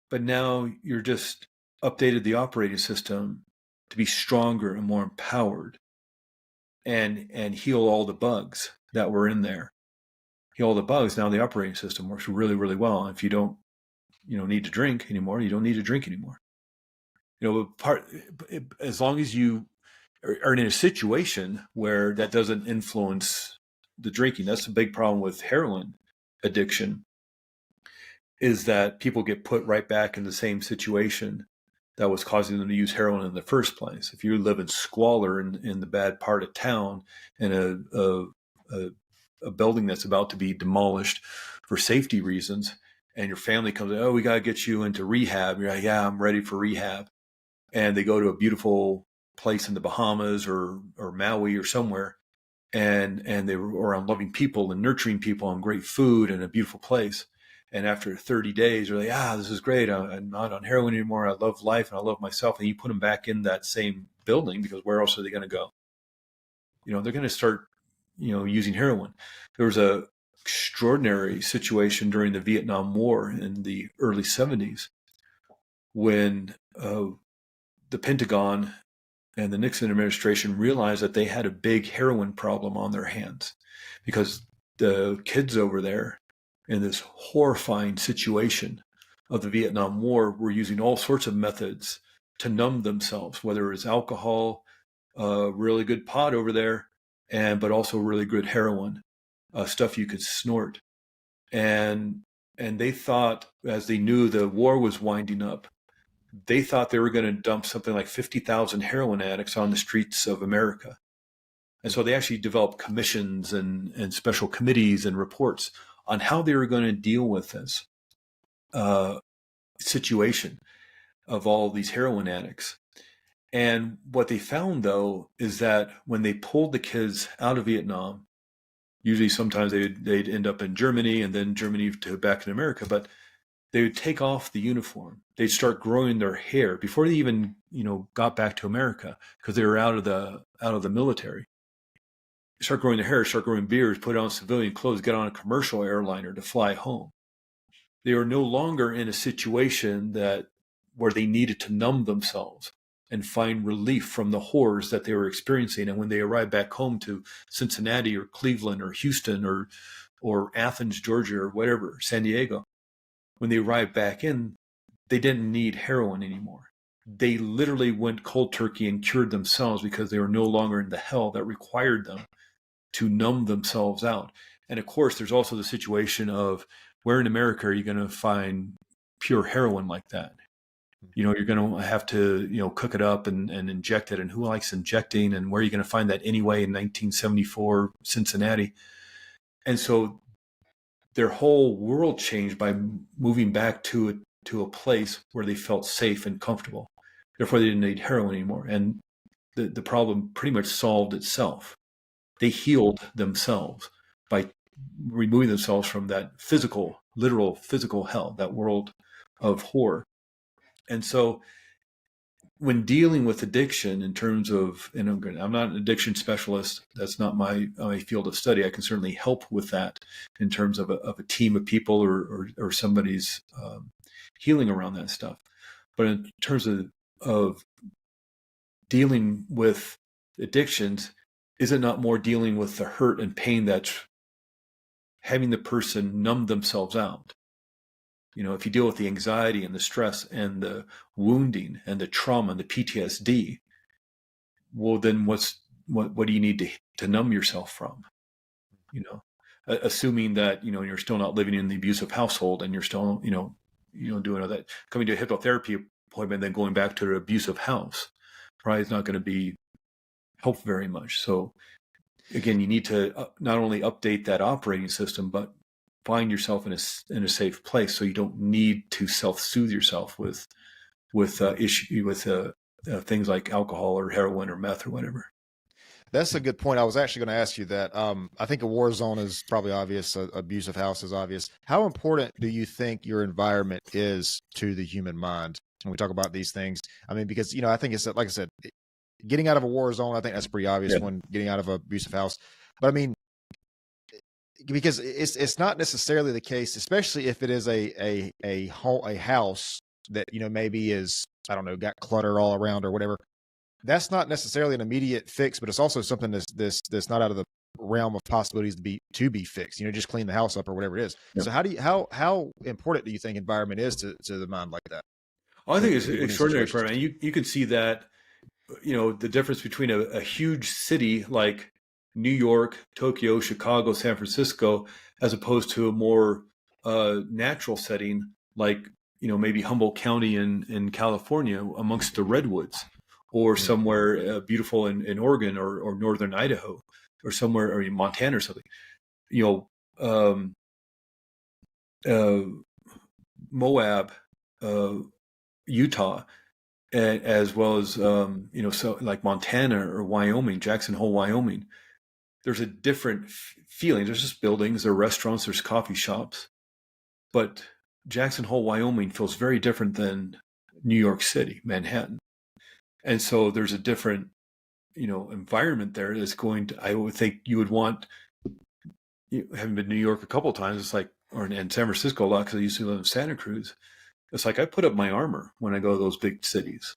but now you're just updated the operating system to be stronger and more empowered and heal all the bugs that were in there. Heal all the bugs. Now the operating system works really, really well. If you don't, need to drink anymore, you don't need to drink anymore. As long as you are in a situation where that doesn't influence the drinking. That's a big problem with heroin addiction, is that people get put right back in the same situation that was causing them to use heroin in the first place. If you live in squalor in the bad part of town, in a building that's about to be demolished for safety reasons, and your family comes, oh, we got to get you into rehab. You're like, yeah, I'm ready for rehab. And they go to a beautiful place in the Bahamas or Maui or somewhere, and they were around loving people and nurturing people and great food and a beautiful place. And after 30 days, they're like, this is great. I'm not on heroin anymore. I love life and I love myself. And you put them back in that same building, because where else are they going to go? They're going to start using heroin. There was a extraordinary situation during the Vietnam War in the early 70s when the Pentagon and the Nixon administration realized that they had a big heroin problem on their hands because the kids over there in this horrifying situation of the Vietnam War were using all sorts of methods to numb themselves, whether it was alcohol, really good pot over there, but also really good heroin, stuff you could snort. And they thought, as they knew the war was winding up, they thought they were going to dump something like 50,000 heroin addicts on the streets of America. And so they actually developed commissions and special committees and reports on how they were going to deal with this situation of all these heroin addicts. And what they found, though, is that when they pulled the kids out of Vietnam, usually sometimes they'd end up in Germany and then Germany to back in America, but they would take off the uniform. They'd start growing their hair before they even, got back to America because they were out of the military. Start growing their hair, start growing beards, put on civilian clothes, get on a commercial airliner to fly home. They were no longer in a situation where they needed to numb themselves and find relief from the horrors that they were experiencing. And when they arrived back home to Cincinnati or Cleveland or Houston or Athens, Georgia, or whatever, San Diego, when they arrived back in, they didn't need heroin anymore. They literally went cold turkey and cured themselves because they were no longer in the hell that required them to numb themselves out. And of course, there's also the situation of where in America are you going to find pure heroin like that? You're going to have to, cook it up and inject it. And who likes injecting? And where are you going to find that anyway in 1974 Cincinnati? And so their whole world changed by moving back to a place where they felt safe and comfortable. Therefore, they didn't need heroin anymore. And the problem pretty much solved itself. They healed themselves by removing themselves from that literal physical hell, that world of horror. And so when dealing with addiction in terms of, and I'm not an addiction specialist, that's not my field of study. I can certainly help with that in terms of a team of people or somebody's healing around that stuff. But in terms of dealing with addictions, is it not more dealing with the hurt and pain that's having the person numb themselves out? If you deal with the anxiety and the stress and the wounding and the trauma and the PTSD, well, then what do you need to numb yourself from? Assuming that, you're still not living in the abusive household and you're still, doing all that, coming to a hypnotherapy appointment, then going back to an abusive house, probably is not going to help very much. So again, you need to not only update that operating system, but find yourself in a safe place, so you don't need to self-soothe yourself with things like alcohol or heroin or meth or whatever. That's a good point. I was actually going to ask you that. I think a war zone is probably obvious. Abusive house is obvious. How important do you think your environment is to the human mind when we talk about these things? I mean, because, I think it's like I said, getting out of a war zone, I think that's pretty obvious when getting out of an abusive house. But I mean, because it's not necessarily the case, especially if it is a house that, maybe is, I don't know, got clutter all around or whatever. That's not necessarily an immediate fix, but it's also something that's not out of the realm of possibilities to be fixed. Just clean the house up or whatever it is. Yeah. So how important do you think environment is to the mind like that? I think it's extraordinary for me. You can see that, the difference between a huge city like New York, Tokyo, Chicago, San Francisco, as opposed to a more natural setting like, maybe Humboldt County in California amongst the redwoods, or somewhere beautiful in Oregon or northern Idaho, or somewhere, or in Montana or something. Moab, Utah, as well as so like Montana or Wyoming, Jackson Hole, Wyoming. There's a different feeling. There's just buildings, there are restaurants, there's coffee shops, but Jackson Hole, Wyoming feels very different than New York City, Manhattan. And so there's a different environment there that's going to, I would think you would want, having been to New York a couple of times, it's like, or in San Francisco a lot, because I used to live in Santa Cruz. It's like I put up my armor when I go to those big cities,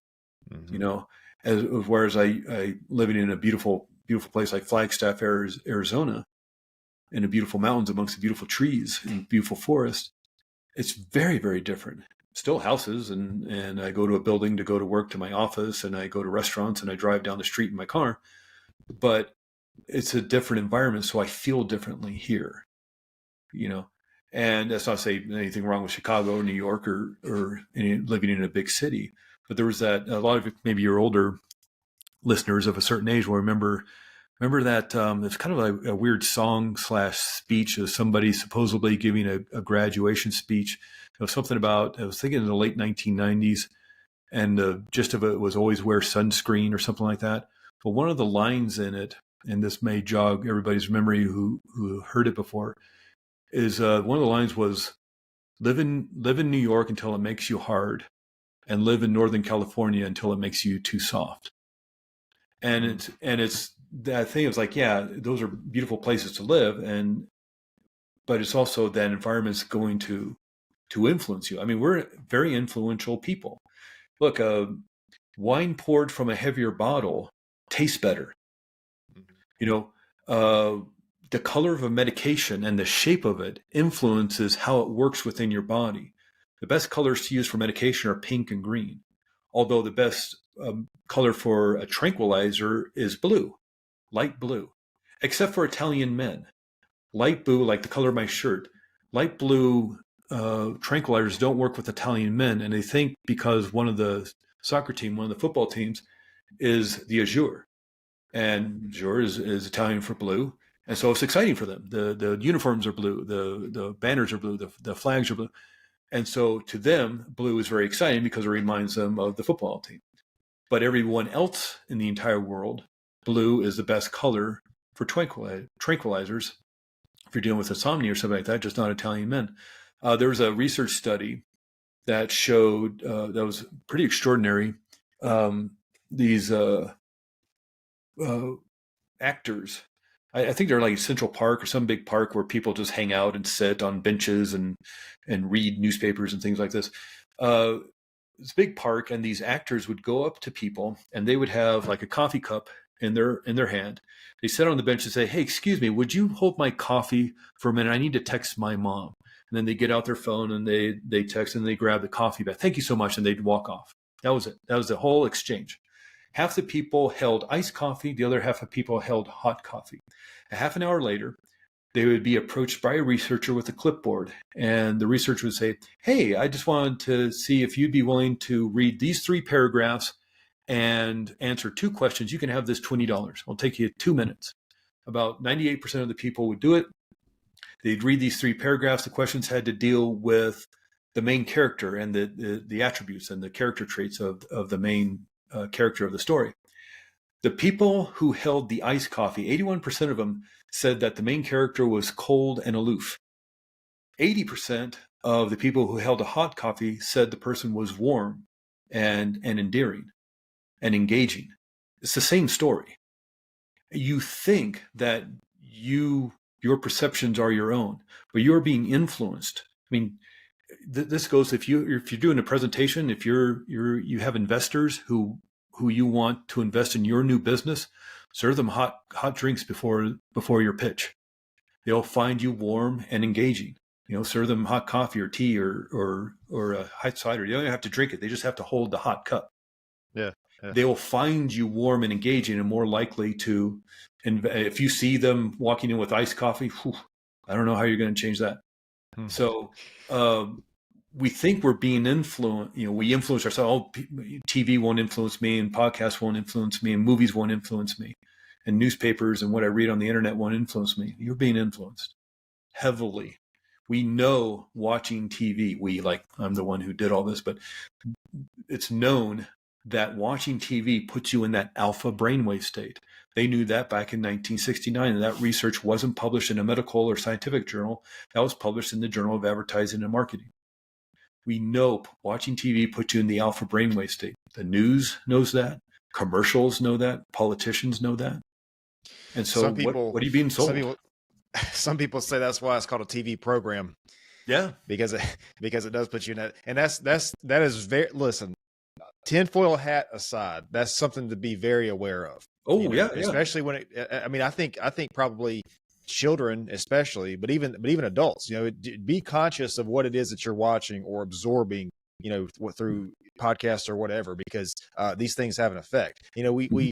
whereas I living in a beautiful, beautiful place like Flagstaff, Arizona, in the beautiful mountains amongst the beautiful trees and beautiful forest. It's very, very different. Still houses, and I go to a building to go to work, to my office, and I go to restaurants, and I drive down the street in my car. But it's a different environment, so I feel differently here, And that's not to say anything wrong with Chicago or New York or living in a big city. But there was that, a lot of maybe your older listeners of a certain age will remember that it's kind of a weird song / speech of somebody supposedly giving a graduation speech. It was something about, I was thinking in the late 1990s, and the gist of it was always wear sunscreen or something like that. But one of the lines in it, and this may jog everybody's memory who heard it before, is one of the lines was, live in New York until it makes you hard, and live in Northern California until it makes you too soft. And it's that thing. It's like, yeah, those are beautiful places to live, but it's also that environment's going to influence you. I mean, we're very influential people. Look, wine poured from a heavier bottle tastes better. The color of a medication and the shape of it influences how it works within your body. The best colors to use for medication are pink and green, although the best color for a tranquilizer is blue, light blue, except for Italian men. Light blue, like the color of my shirt, light blue tranquilizers don't work with Italian men, and they think because one of the soccer team, one of the football teams, is the azure, and azure is Italian for blue, and so it's exciting for them. The uniforms are blue, the banners are blue, the flags are blue, and so to them, blue is very exciting because it reminds them of the football team. But everyone else in the entire world, blue is the best color for tranquilizers. If you're dealing with insomnia or something like that, just not Italian men. There was a research study that showed that was pretty extraordinary. These actors, I think they're like Central Park or some big park where people just hang out and sit on benches and read newspapers and things like this. It's a big park, and these actors would go up to people, and they would have like a coffee cup in their hand. They sit on the bench and say, "Hey, excuse me, would you hold my coffee for a minute? I need to text my mom." And then they get out their phone and they text, and they grab the coffee back. "Thank you so much," and they'd walk off. That was it. That was the whole exchange. Half the people held iced coffee. The other half of people held hot coffee. A half an hour later, they would be approached by a researcher with a clipboard, and the researcher would say, "Hey, I just wanted to see if you'd be willing to read these 3 paragraphs and answer 2 questions. You can have this $20. It'll take you 2 minutes." About 98% of the people would do it. They'd read these 3 paragraphs. The questions had to deal with the main character and the attributes and the character traits of the main character of the story. The people who held the iced coffee, 81% of them said that the main character was cold and aloof. 80% of the people who held a hot coffee said the person was warm and endearing and engaging. It's the same story. You think that your perceptions are your own, but you're being influenced. I mean, this goes, if you're doing a presentation, if you have investors who you want to invest in your new business, serve them hot drinks before your pitch. They'll find you warm and engaging. Serve them hot coffee or tea or a hot cider. You don't even have to drink it. They just have to hold the hot cup. Yeah. They will find you warm and engaging and more likely to, if you see them walking in with iced coffee, I don't know how you're going to change that. So we think we're being influenced. We influence ourselves. Oh, TV won't influence me, and podcasts won't influence me, and movies won't influence me, and newspapers and what I read on the internet won't influence me. You're being influenced heavily. We know watching TV, I'm the one who did all this, but it's known that watching TV puts you in that alpha brainwave state. They knew that back in 1969, and that research wasn't published in a medical or scientific journal. That was published in the Journal of Advertising and Marketing. We know watching TV puts you in the alpha brainwave state. The news knows that. Commercials know that. Politicians know that. And so Some what people, are you being some sold? people, some people say that's why it's called a TV program, Yeah. because it does put you in that. And that is very, listen, tinfoil hat aside, that's something to be very aware of, Oh, yeah, yeah. especially when I mean, I think probably children, especially, but even adults, be conscious of what it is that you're watching or absorbing, through podcasts or whatever, because these things have an effect. We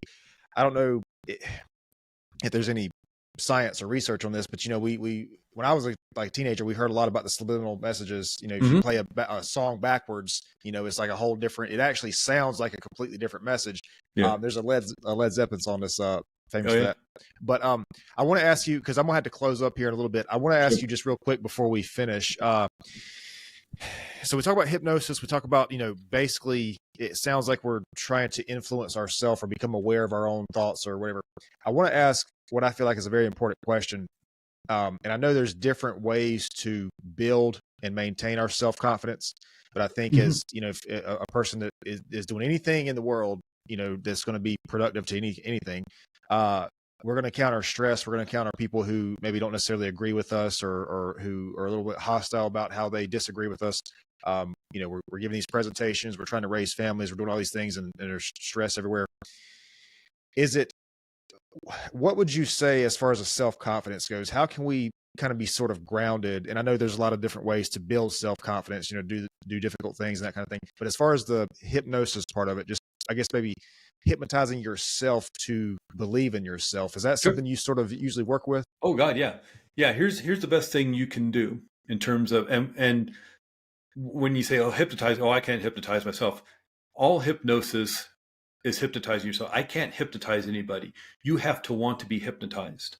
I don't know if there's any science or research on this, but we when I was a teenager, we heard a lot about the subliminal messages. If you play a song backwards, it's like a whole different. It actually sounds like a completely different message. Yeah. There's a Led Zeppelin song that's famous Oh, for yeah. that. But I want to ask you, because I'm gonna have to close up here in a little bit. I want to ask you just real quick before we finish. So we talk about hypnosis. We talk about, basically it sounds like we're trying to influence ourselves or become aware of our own thoughts or whatever. I want to ask what I feel like is a very important question. And I know there's different ways to build and maintain our self-confidence, but I think as, if a person that is doing anything in the world, that's going to be productive to anything, we're going to encounter stress. We're going to encounter people who maybe don't necessarily agree with us, or who are a little bit hostile about how they disagree with us. We're giving these presentations, we're trying to raise families, we're doing all these things, and there's stress everywhere. What would you say as far as a self-confidence goes? How can we kind of be sort of grounded? And I know there's a lot of different ways to build self-confidence, do difficult things and that kind of thing. But as far as the hypnosis part of it, just, I guess, maybe hypnotizing yourself to believe in yourself. Is that something you sort of usually work with? Oh God, yeah. Yeah. Here's the best thing you can do in terms of, and when you say, oh, hypnotize, I can't hypnotize myself. All hypnosis is hypnotizing yourself. I can't hypnotize anybody. You have to want to be hypnotized,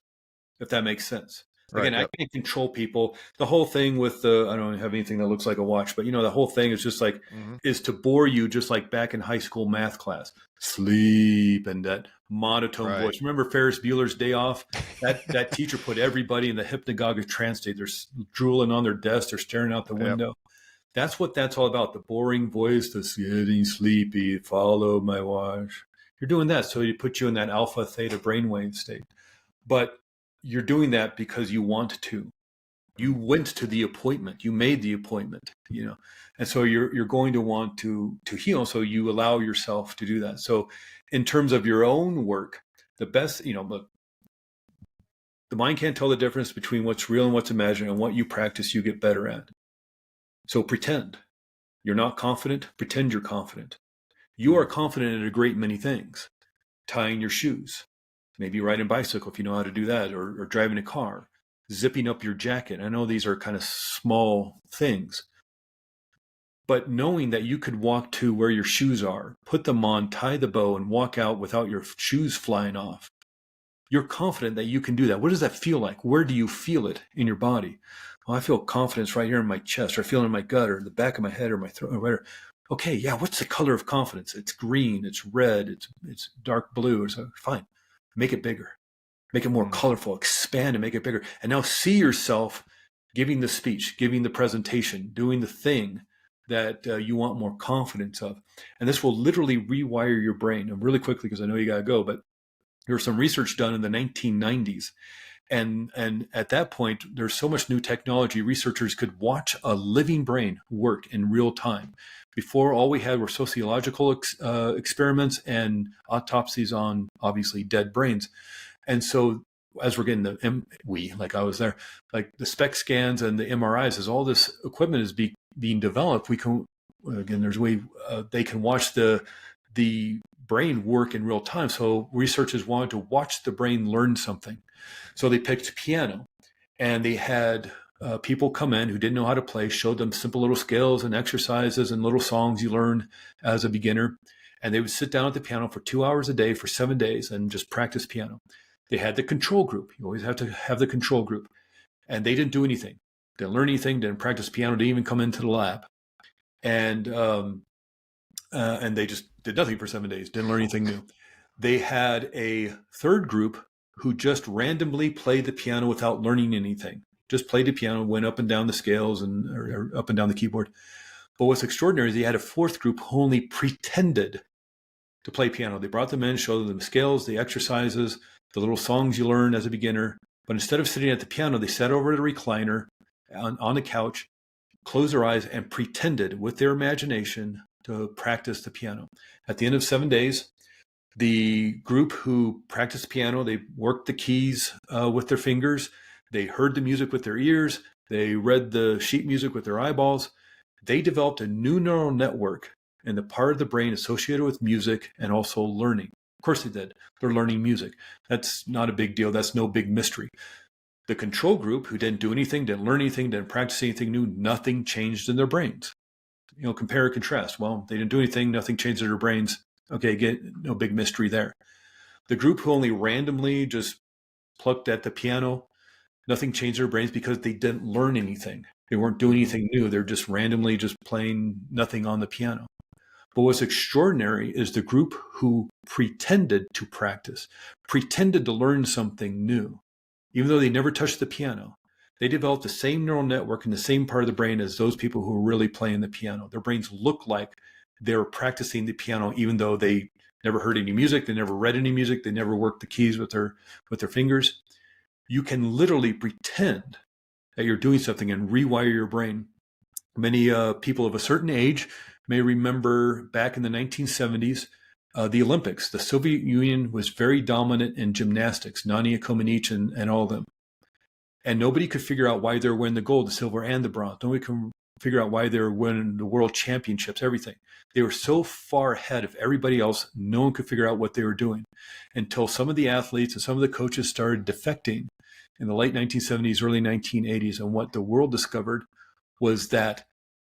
if that makes sense. Again, Right, yep. I can't control people. The whole thing with I don't have anything that looks like a watch, but the whole thing is just like, is to bore you, just like back in high school math class. Sleep, and that monotone voice. Remember Ferris Bueller's Day Off? That teacher put everybody in the hypnagogic trance state. They're drooling on their desk. They're staring out the window. That's what that's all about. The boring voice that's getting sleepy. Follow my watch. You're doing that, so you put you in that alpha theta brainwave state. But you're doing that because you want to. You went to the appointment. You made the appointment. And so you're going to want to heal. So you allow yourself to do that. So in terms of your own work, the best, but the mind can't tell the difference between what's real and what's imagined, and what you practice, you get better at. So pretend you're not confident. Pretend you're confident. You are confident in a great many things. Tying your shoes, maybe riding a bicycle if you know how to do that, or driving a car, zipping up your jacket. I know these are kind of small things, but knowing that you could walk to where your shoes are, put them on, tie the bow, and walk out without your shoes flying off. You're confident that you can do that. What does that feel like? Where do you feel it in your body? Well, I feel confidence right here in my chest, or I feel it in my gut, or the back of my head, or my throat, or whatever. Okay, yeah, what's the color of confidence? It's green, it's red, it's dark blue. So fine, make it bigger, make it more colorful, expand and make it bigger. And now see yourself giving the speech, giving the presentation, doing the thing that you want more confidence of. And this will literally rewire your brain. And really quickly, because I know you got to go, but there was some research done in the 1990s. And at that point, there's so much new technology, researchers could watch a living brain work in real time. Before, all we had were sociological experiments and autopsies on, obviously, dead brains. And so as we're getting I was there, like the SPECT scans and the MRIs, as all this equipment is being developed, we can, again, there's a way they can watch the brain work in real time. So researchers wanted to watch the brain learn something. So they picked piano, and they had people come in who didn't know how to play, showed them simple little scales and exercises and little songs you learn as a beginner. And they would sit down at the piano for 2 hours a day for 7 days and just practice piano. They had the control group. You always have to have the control group. And they didn't do anything. Didn't learn anything, didn't practice piano, didn't even come into the lab. And they just did nothing for 7 days, didn't learn anything new. They had a third group who just randomly played the piano without learning anything. Just played the piano, went up and down the scales or up and down the keyboard. But what's extraordinary is they had a fourth group who only pretended to play piano. They brought them in, showed them the scales, the exercises, the little songs you learn as a beginner. But instead of sitting at the piano, they sat over at a recliner on the couch, closed their eyes, and pretended with their imagination to practice the piano. At the end of 7 days, the group who practiced piano, they worked the keys with their fingers. They heard the music with their ears. They read the sheet music with their eyeballs. They developed a new neural network in the part of the brain associated with music and also learning. Of course they did. They're learning music. That's not a big deal. That's no big mystery. The control group, who didn't do anything, didn't learn anything, didn't practice anything new, nothing changed in their brains. Compare and contrast. Well, they didn't do anything, nothing changed in their brains. Okay, no big mystery there. The group who only randomly just plucked at the piano, nothing changed in their brains because they didn't learn anything. They weren't doing anything new. They're just randomly just playing nothing on the piano. But what's extraordinary is the group who pretended to practice, pretended to learn something new, even though they never touched the piano. They developed the same neural network in the same part of the brain as those people who were really playing the piano. Their brains look like they were practicing the piano, even though they never heard any music, they never read any music, they never worked the keys with their fingers. You can literally pretend that you're doing something and rewire your brain. Many people of a certain age may remember back in the 1970s, the Olympics. The Soviet Union was very dominant in gymnastics, Nadia Comaneci and all of them. And nobody could figure out why they were winning the gold, the silver, and the bronze. Nobody could figure out why they were winning the world championships, everything. They were so far ahead of everybody else, no one could figure out what they were doing until some of the athletes and some of the coaches started defecting in the late 1970s, early 1980s. And what the world discovered was that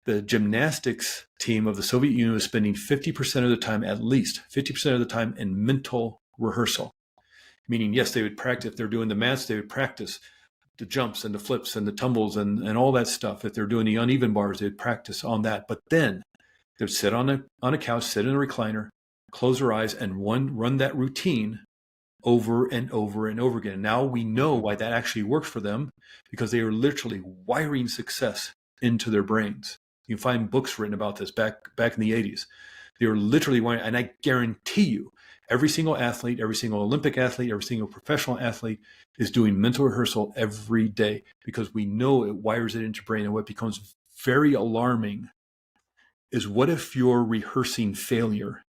the gymnastics team of the Soviet Union was spending 50% of the time, at least 50% of the time, in mental rehearsal. Meaning, yes, they would practice. If they're doing the maths, they would practice the jumps and the flips and the tumbles and all that stuff. If they're doing the uneven bars, they'd practice on that. But then they'd sit on a couch, sit in a recliner, close their eyes, and run that routine over and over and over again. Now we know why that actually works for them, because they are literally wiring success into their brains. You can find books written about this back in the 80s. They were literally wiring, and I guarantee you, every single athlete, every single Olympic athlete, every single professional athlete is doing mental rehearsal every day, because we know it wires it into your brain. And what becomes very alarming is, what if you're rehearsing failure?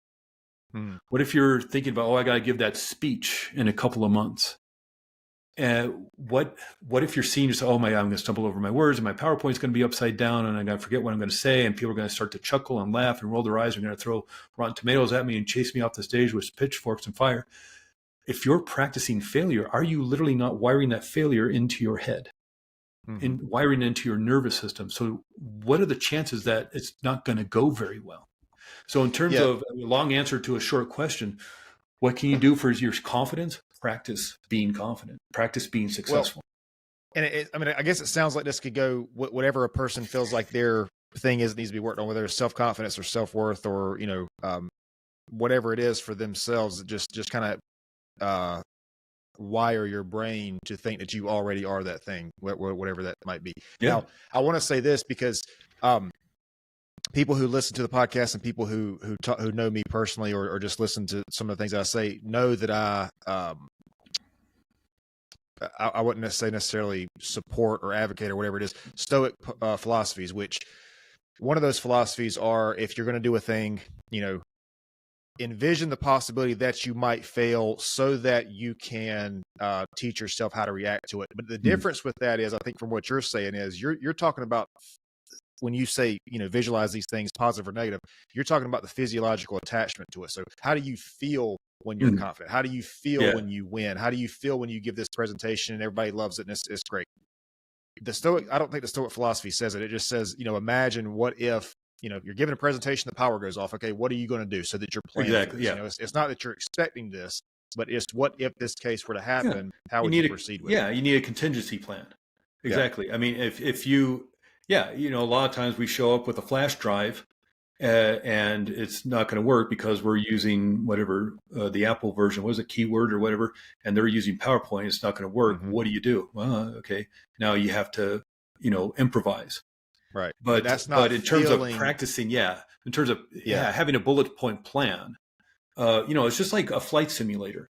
What if you're thinking about, I got to give that speech in a couple of months? And what if you're seeing yourself, I'm going to stumble over my words and my PowerPoint's going to be upside down and I'm going to forget what I'm going to say, and people are going to start to chuckle and laugh and roll their eyes. They're going to throw rotten tomatoes at me and chase me off the stage with pitchforks and fire. If you're practicing failure, are you literally not wiring that failure into your head and wiring into your nervous system? So what are the chances that it's not going to go very well? So in terms of a long answer to a short question, what can you do for your confidence? Practice being confident, practice being successful. Well, and I guess it sounds like this could go whatever a person feels like their thing is that needs to be worked on, whether it's self-confidence or self-worth or, whatever it is for themselves, just kind of wire your brain to think that you already are that thing, whatever that might be. Yeah. Now, I want to say this because people who listen to the podcast and people who know me personally or just listen to some of the things that I say know that I wouldn't necessarily support or advocate or whatever it is Stoic philosophies, which one of those philosophies are, if you're going to do a thing, envision the possibility that you might fail so that you can teach yourself how to react to it. But the difference with that is, I think from what you're saying is you're talking about, when you say, visualize these things, positive or negative, you're talking about the physiological attachment to it. So how do you feel when you're confident? How do you feel when you win? How do you feel when you give this presentation and everybody loves it and it's great? I don't think the Stoic philosophy says it. It just says, imagine what if, you're giving a presentation, the power goes off. Okay, what are you going to do so that you're planning? Exactly. Yeah. It's not that you're expecting this, but it's what if this case were to happen, how would you proceed with it? Yeah, you need a contingency plan. Exactly. Yeah. I mean, if you, a lot of times we show up with a flash drive and it's not going to work because we're using whatever the Apple version was, a keyword or whatever, and they're using PowerPoint. It's not going to work. What do? Well, okay, now you have to, improvise. Right. But that's not. But in terms of practicing, in terms of having a bullet point plan, It's just like a flight simulator.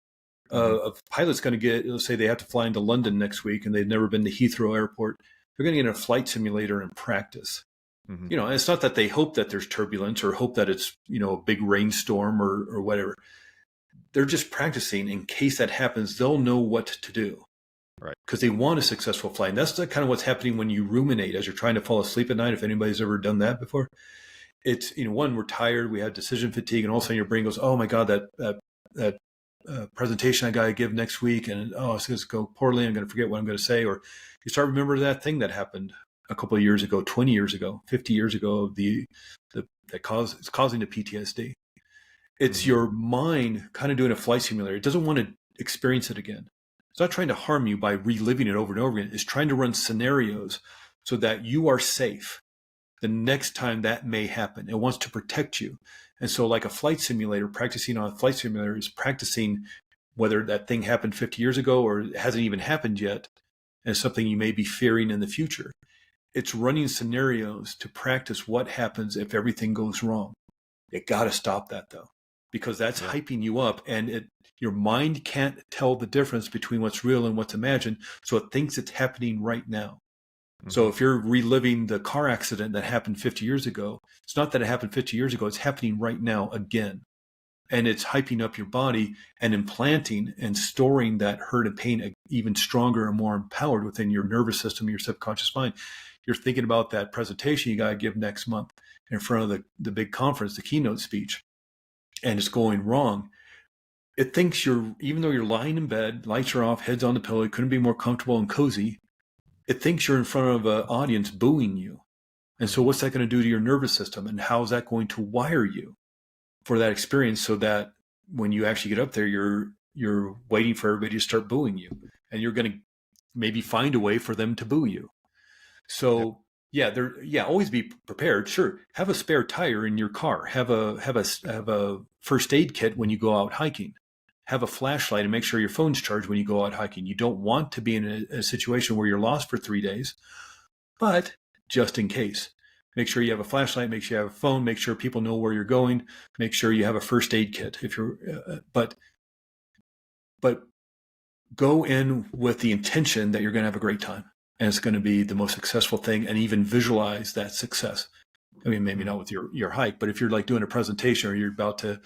A pilot's going to get, let's say they have to fly into London next week and they've never been to Heathrow Airport. They're going to get in a flight simulator and practice. Mm-hmm. And it's not that they hope that there's turbulence or hope that it's, a big rainstorm or whatever. They're just practicing in case that happens. They'll know what to do. Right. Because they want a successful flight. And that's kind of what's happening when you ruminate as you're trying to fall asleep at night. If anybody's ever done that before, it's, one, we're tired, we have decision fatigue, and all of a sudden your brain goes, oh my God, that presentation I got to give next week, and it's going to go poorly. I'm going to forget what I'm going to say. Or you start remembering that thing that happened a couple of years ago, 20 years ago, 50 years ago, it's causing the PTSD. It's your mind kind of doing a flight simulator. It doesn't want to experience it again. It's not trying to harm you by reliving it over and over again. It's trying to run scenarios so that you are safe the next time that may happen. It wants to protect you. And so like a flight simulator, practicing on a flight simulator is practicing whether that thing happened 50 years ago or it hasn't even happened yet, and something you may be fearing in the future. It's running scenarios to practice what happens if everything goes wrong. You got to stop that though, because that's hyping you up, and your mind can't tell the difference between what's real and what's imagined. So it thinks it's happening right now. Mm-hmm. So if you're reliving the car accident that happened 50 years ago, it's not that it happened 50 years ago, it's happening right now again. And it's hyping up your body and implanting and storing that hurt and pain even stronger and more empowered within your nervous system, your subconscious mind. You're thinking about that presentation you got to give next month in front of the big conference, the keynote speech, and it's going wrong. It thinks even though you're lying in bed, lights are off, head's on the pillow, you couldn't be more comfortable and cozy, it thinks you're in front of an audience booing you. And so what's that going to do to your nervous system? And how is that going to wire you for that experience so that when you actually get up there, you're waiting for everybody to start booing you, and you're going to maybe find a way for them to boo you. So always be prepared. Sure, have a spare tire in your car. Have a first aid kit when you go out hiking. Have a flashlight and make sure your phone's charged when you go out hiking. You don't want to be in a situation where you're lost for 3 days, but just in case, make sure you have a flashlight, make sure you have a phone, make sure people know where you're going, make sure you have a first aid kit. If you're, but go in with the intention that you're going to have a great time and it's going to be the most successful thing, and even visualize that success. I mean, maybe not with your hike, but if you're like doing a presentation or you're about to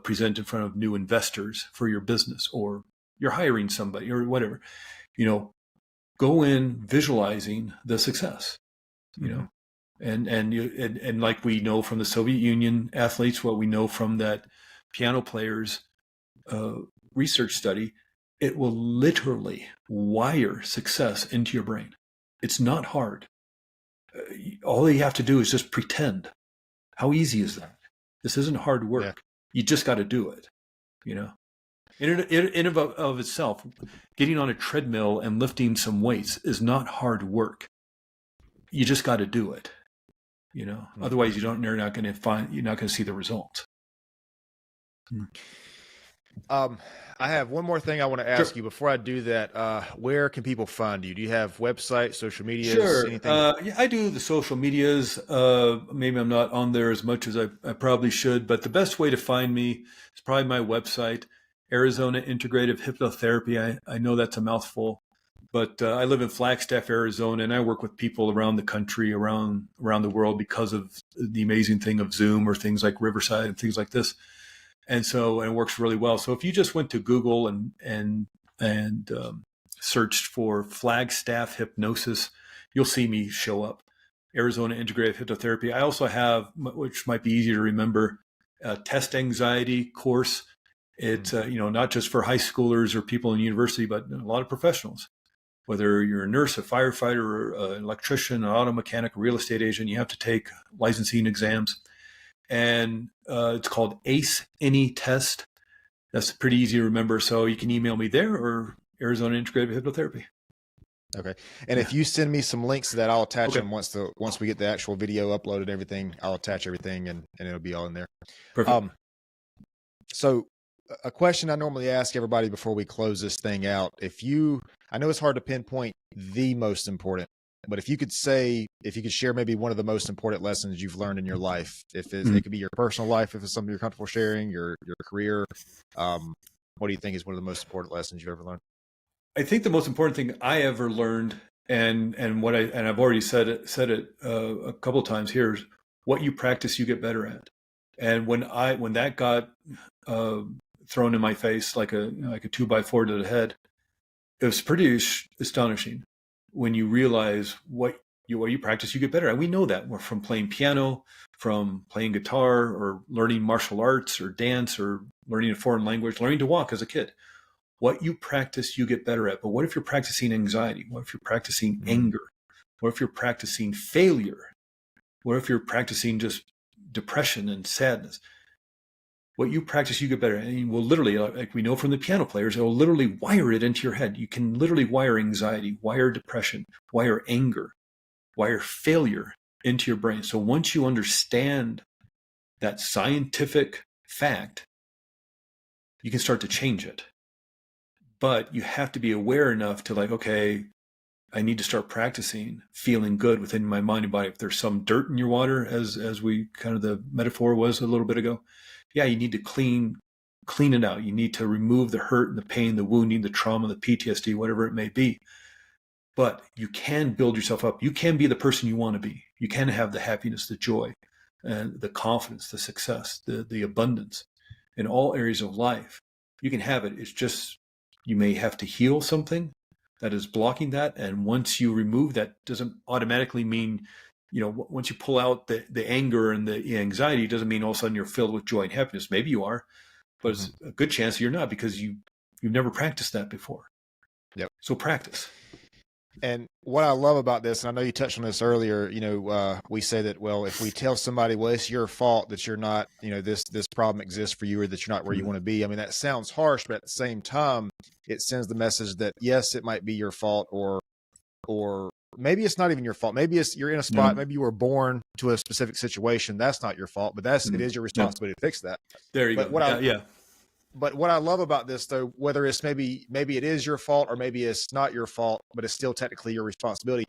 present in front of new investors for your business, or you're hiring somebody or whatever, go in visualizing the success, and like we know from the Soviet Union athletes, what we know from that piano player's research study, it will literally wire success into your brain. It's not hard. All you have to do is just pretend. How easy is that? This isn't hard work. Yeah. You just got to do it. In of itself, getting on a treadmill and lifting some weights is not hard work. You just got to do it. Otherwise you're not going to see the results. I have one more thing I want to ask you before I do that. Where can people find you? Do you have websites, social medias, anything? Yeah, I do the social medias. Maybe I'm not on there as much as I probably should, but the best way to find me is probably my website, Arizona Integrative Hypnotherapy. I know that's a mouthful, but I live in Flagstaff, Arizona, and I work with people around the country, around the world, because of the amazing thing of Zoom or things like Riverside and things like this. And it works really well. So if you just went to Google and searched for Flagstaff hypnosis, you'll see me show up. Arizona Integrative Hypnotherapy. I also have, which might be easier to remember, a test anxiety course. It's not just for high schoolers or people in university, but a lot of professionals. Whether you're a nurse, a firefighter, an electrician, an auto mechanic, a real estate agent, you have to take licensing exams. And it's called ACE Any Test. That's pretty easy to remember. So you can email me there, or Arizona Integrative Hypnotherapy. Okay. And if you send me some links to that, I'll attach them once we get the actual video uploaded, everything. I'll attach everything and it'll be all in there. Perfect. So a question I normally ask everybody before we close this thing out, I know it's hard to pinpoint the most important, But if you could share maybe one of the most important lessons you've learned in your life, it could be your personal life, if it's something you're comfortable sharing, your career, what do you think is one of the most important lessons you've ever learned? I think the most important thing I ever learned, and I've already said it a couple of times here, is what you practice, you get better at. And when that got thrown in my face like a 2x4 to the head, it was pretty astonishing when you realize what you practice, you get better at. We know that from playing piano, from playing guitar, or learning martial arts or dance, or learning a foreign language, learning to walk as a kid. What you practice, you get better at. But what if you're practicing anxiety? What if you're practicing anger? What if you're practicing failure? What if you're practicing just depression and sadness? What you practice, you get better at. And you will literally, like we know from the piano players, it will literally wire it into your head. You can literally wire anxiety, wire depression, wire anger, wire failure into your brain. So once you understand that scientific fact, you can start to change it. But you have to be aware enough to okay, I need to start practicing feeling good within my mind and body. If there's some dirt in your water, as we kind of the metaphor was a little bit ago, yeah, you need to clean it out. You need to remove the hurt and the pain, the wounding, the trauma, the PTSD, whatever it may be. But you can build yourself up. You can be the person you want to be. You can have the happiness, the joy, and the confidence, the success, the abundance in all areas of life. You can have it. It's just you may have to heal something that is blocking that. And once you remove that, doesn't automatically mean, once you pull out the anger and the anxiety, doesn't mean all of a sudden you're filled with joy and happiness. Maybe you are, but it's a good chance you're not, because you've never practiced that before. Yep. So practice. And what I love about this, and I know you touched on this earlier, we say that, well, if we tell somebody, well, it's your fault that you're not, this problem exists for you, or that you're not where you want to be. I mean, that sounds harsh, but at the same time, it sends the message that, yes, it might be your fault, or maybe it's not even your fault. Maybe you're in a spot, maybe you were born to a specific situation. That's not your fault, but it is your responsibility to fix that. There you go. But what I love about this, though, whether it's maybe it is your fault, or maybe it's not your fault, but it's still technically your responsibility,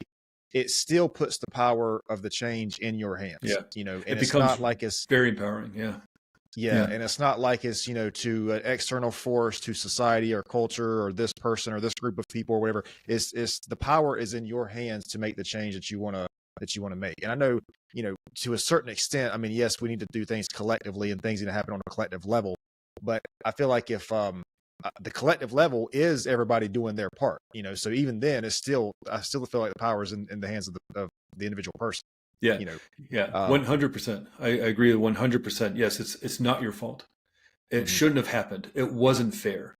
it still puts the power of the change in your hands. Yeah. And it it's becomes not like it's very empowering. Yeah. And it's not like it's, to an external force, to society or culture or this person or this group of people or whatever. It's the power is in your hands to make the change that you want to make. And I know, to a certain extent, I mean, yes, we need to do things collectively, and things need to happen on a collective level. But I feel like if the collective level is everybody doing their part, so even then I still feel like the power is in the hands of the individual person. Yeah. 100%. I agree with 100%. Yes, it's not your fault. It shouldn't have happened. It wasn't fair.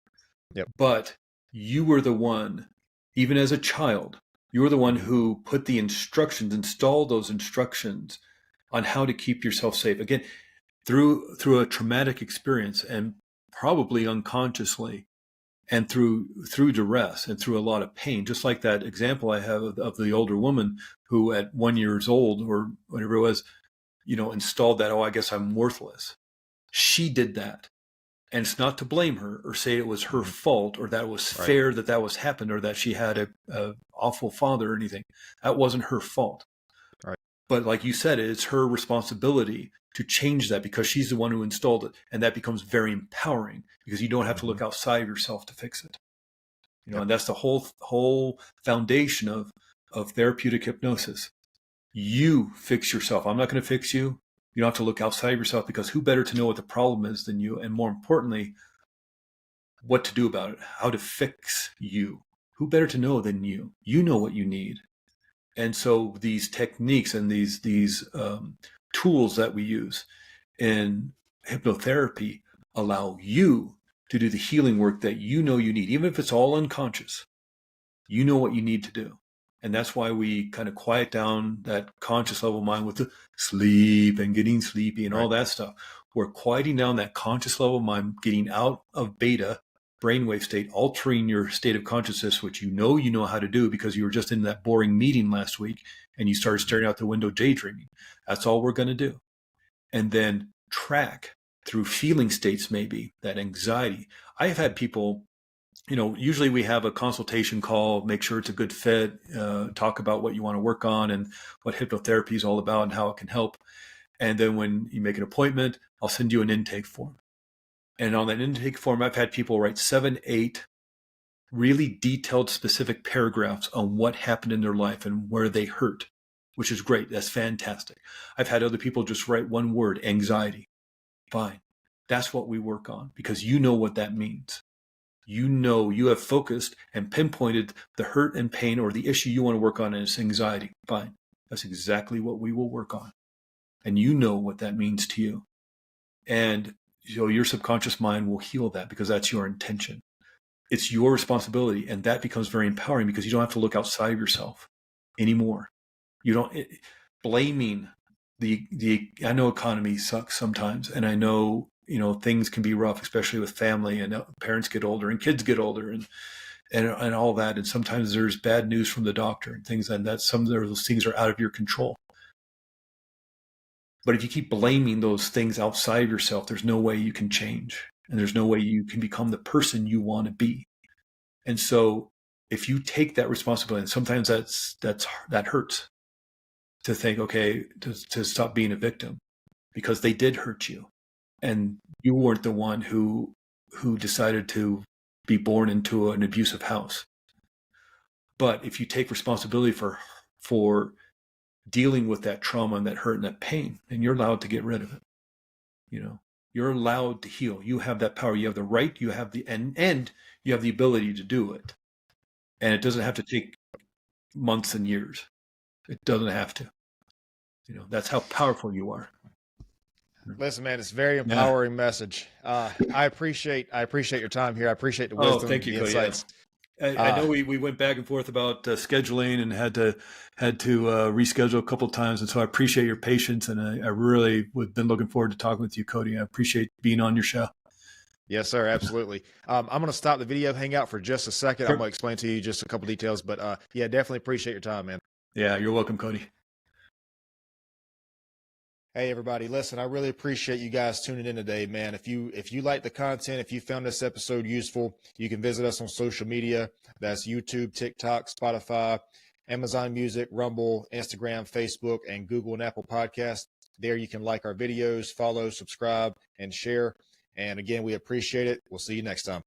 Yep. But you were the one, even as a child, you were the one who put the instructions, installed those instructions on how to keep yourself safe. Again, through a traumatic experience, and probably unconsciously, and through duress and through a lot of pain, just like that example I have of the older woman who at 1 year old or whatever it was, installed that, I guess I'm worthless. She did that. And it's not to blame her or say it was her fault, or that it was fair that was happened, or that she had a awful father or anything. That wasn't her fault. Right. But like you said, it's her responsibility to change that, because she's the one who installed it. And that becomes very empowering, because you don't have to look outside of yourself to fix it. And that's the whole foundation of therapeutic hypnosis. You fix yourself. I'm not going to fix you. You don't have to look outside of yourself, because who better to know what the problem is than you? And more importantly, what to do about it, how to fix you. Who better to know than you? You know what you need. And so these techniques and these tools that we use in hypnotherapy allow you to do the healing work that you know you need, even if it's all unconscious. You know what you need to do. And that's why we kind of quiet down that conscious level mind with the sleep and getting sleepy and all that stuff. We're quieting down that conscious level mind, getting out of beta brainwave state, altering your state of consciousness, which you know how to do, because you were just in that boring meeting last week and you started staring out the window daydreaming. That's all we're going to do. And then track through feeling states, maybe that anxiety. I have had people usually we have a consultation call, make sure it's a good fit, talk about what you want to work on and what hypnotherapy is all about and how it can help. And then when you make an appointment, I'll send you an intake form. And on that intake form, I've had people write 7, 8 really detailed, specific paragraphs on what happened in their life and where they hurt, which is great. That's fantastic. I've had other people just write one word, anxiety. Fine. That's what we work on, because you know what that means. You have focused and pinpointed the hurt and pain or the issue you want to work on, and it's anxiety. Fine. That's exactly what we will work on. And you know what that means to you. And your subconscious mind will heal that, because that's your intention. It's your responsibility, and that becomes very empowering, because you don't have to look outside of yourself anymore. Blaming I know economy sucks sometimes, and I know things can be rough, especially with family, and parents get older and kids get older and all that, and sometimes there's bad news from the doctor and things, and that some of those things are out of your control. But if you keep blaming those things outside of yourself, there's no way you can change, and there's no way you can become the person you want to be. And so if you take that responsibility, and sometimes that hurts to think, okay, to stop being a victim, because they did hurt you, and you weren't the one who decided to be born into an abusive house. But if you take responsibility for dealing with that trauma and that hurt and that pain, then you're allowed to get rid of it. You're allowed to heal. You have that power. You have the right. You have and you have the ability to do it. And it doesn't have to take months and years. It doesn't have to. That's how powerful you are. Listen, man, it's a very empowering message. I appreciate your time here. I appreciate the wisdom, thank you, the Cody, insights. I know we went back and forth about scheduling and had to reschedule a couple of times. And so I appreciate your patience. And I really have been looking forward to talking with you, Cody. I appreciate being on your show. Yes, sir. Absolutely. I'm going to stop the video hangout for just a second. Sure. I'm going to explain to you just a couple details, but definitely appreciate your time, man. Yeah, you're welcome, Cody. Hey, everybody. Listen, I really appreciate you guys tuning in today, man. If you like the content, if you found this episode useful, you can visit us on social media. That's YouTube, TikTok, Spotify, Amazon Music, Rumble, Instagram, Facebook, and Google and Apple Podcasts. There you can like our videos, follow, subscribe, and share. And again, we appreciate it. We'll see you next time.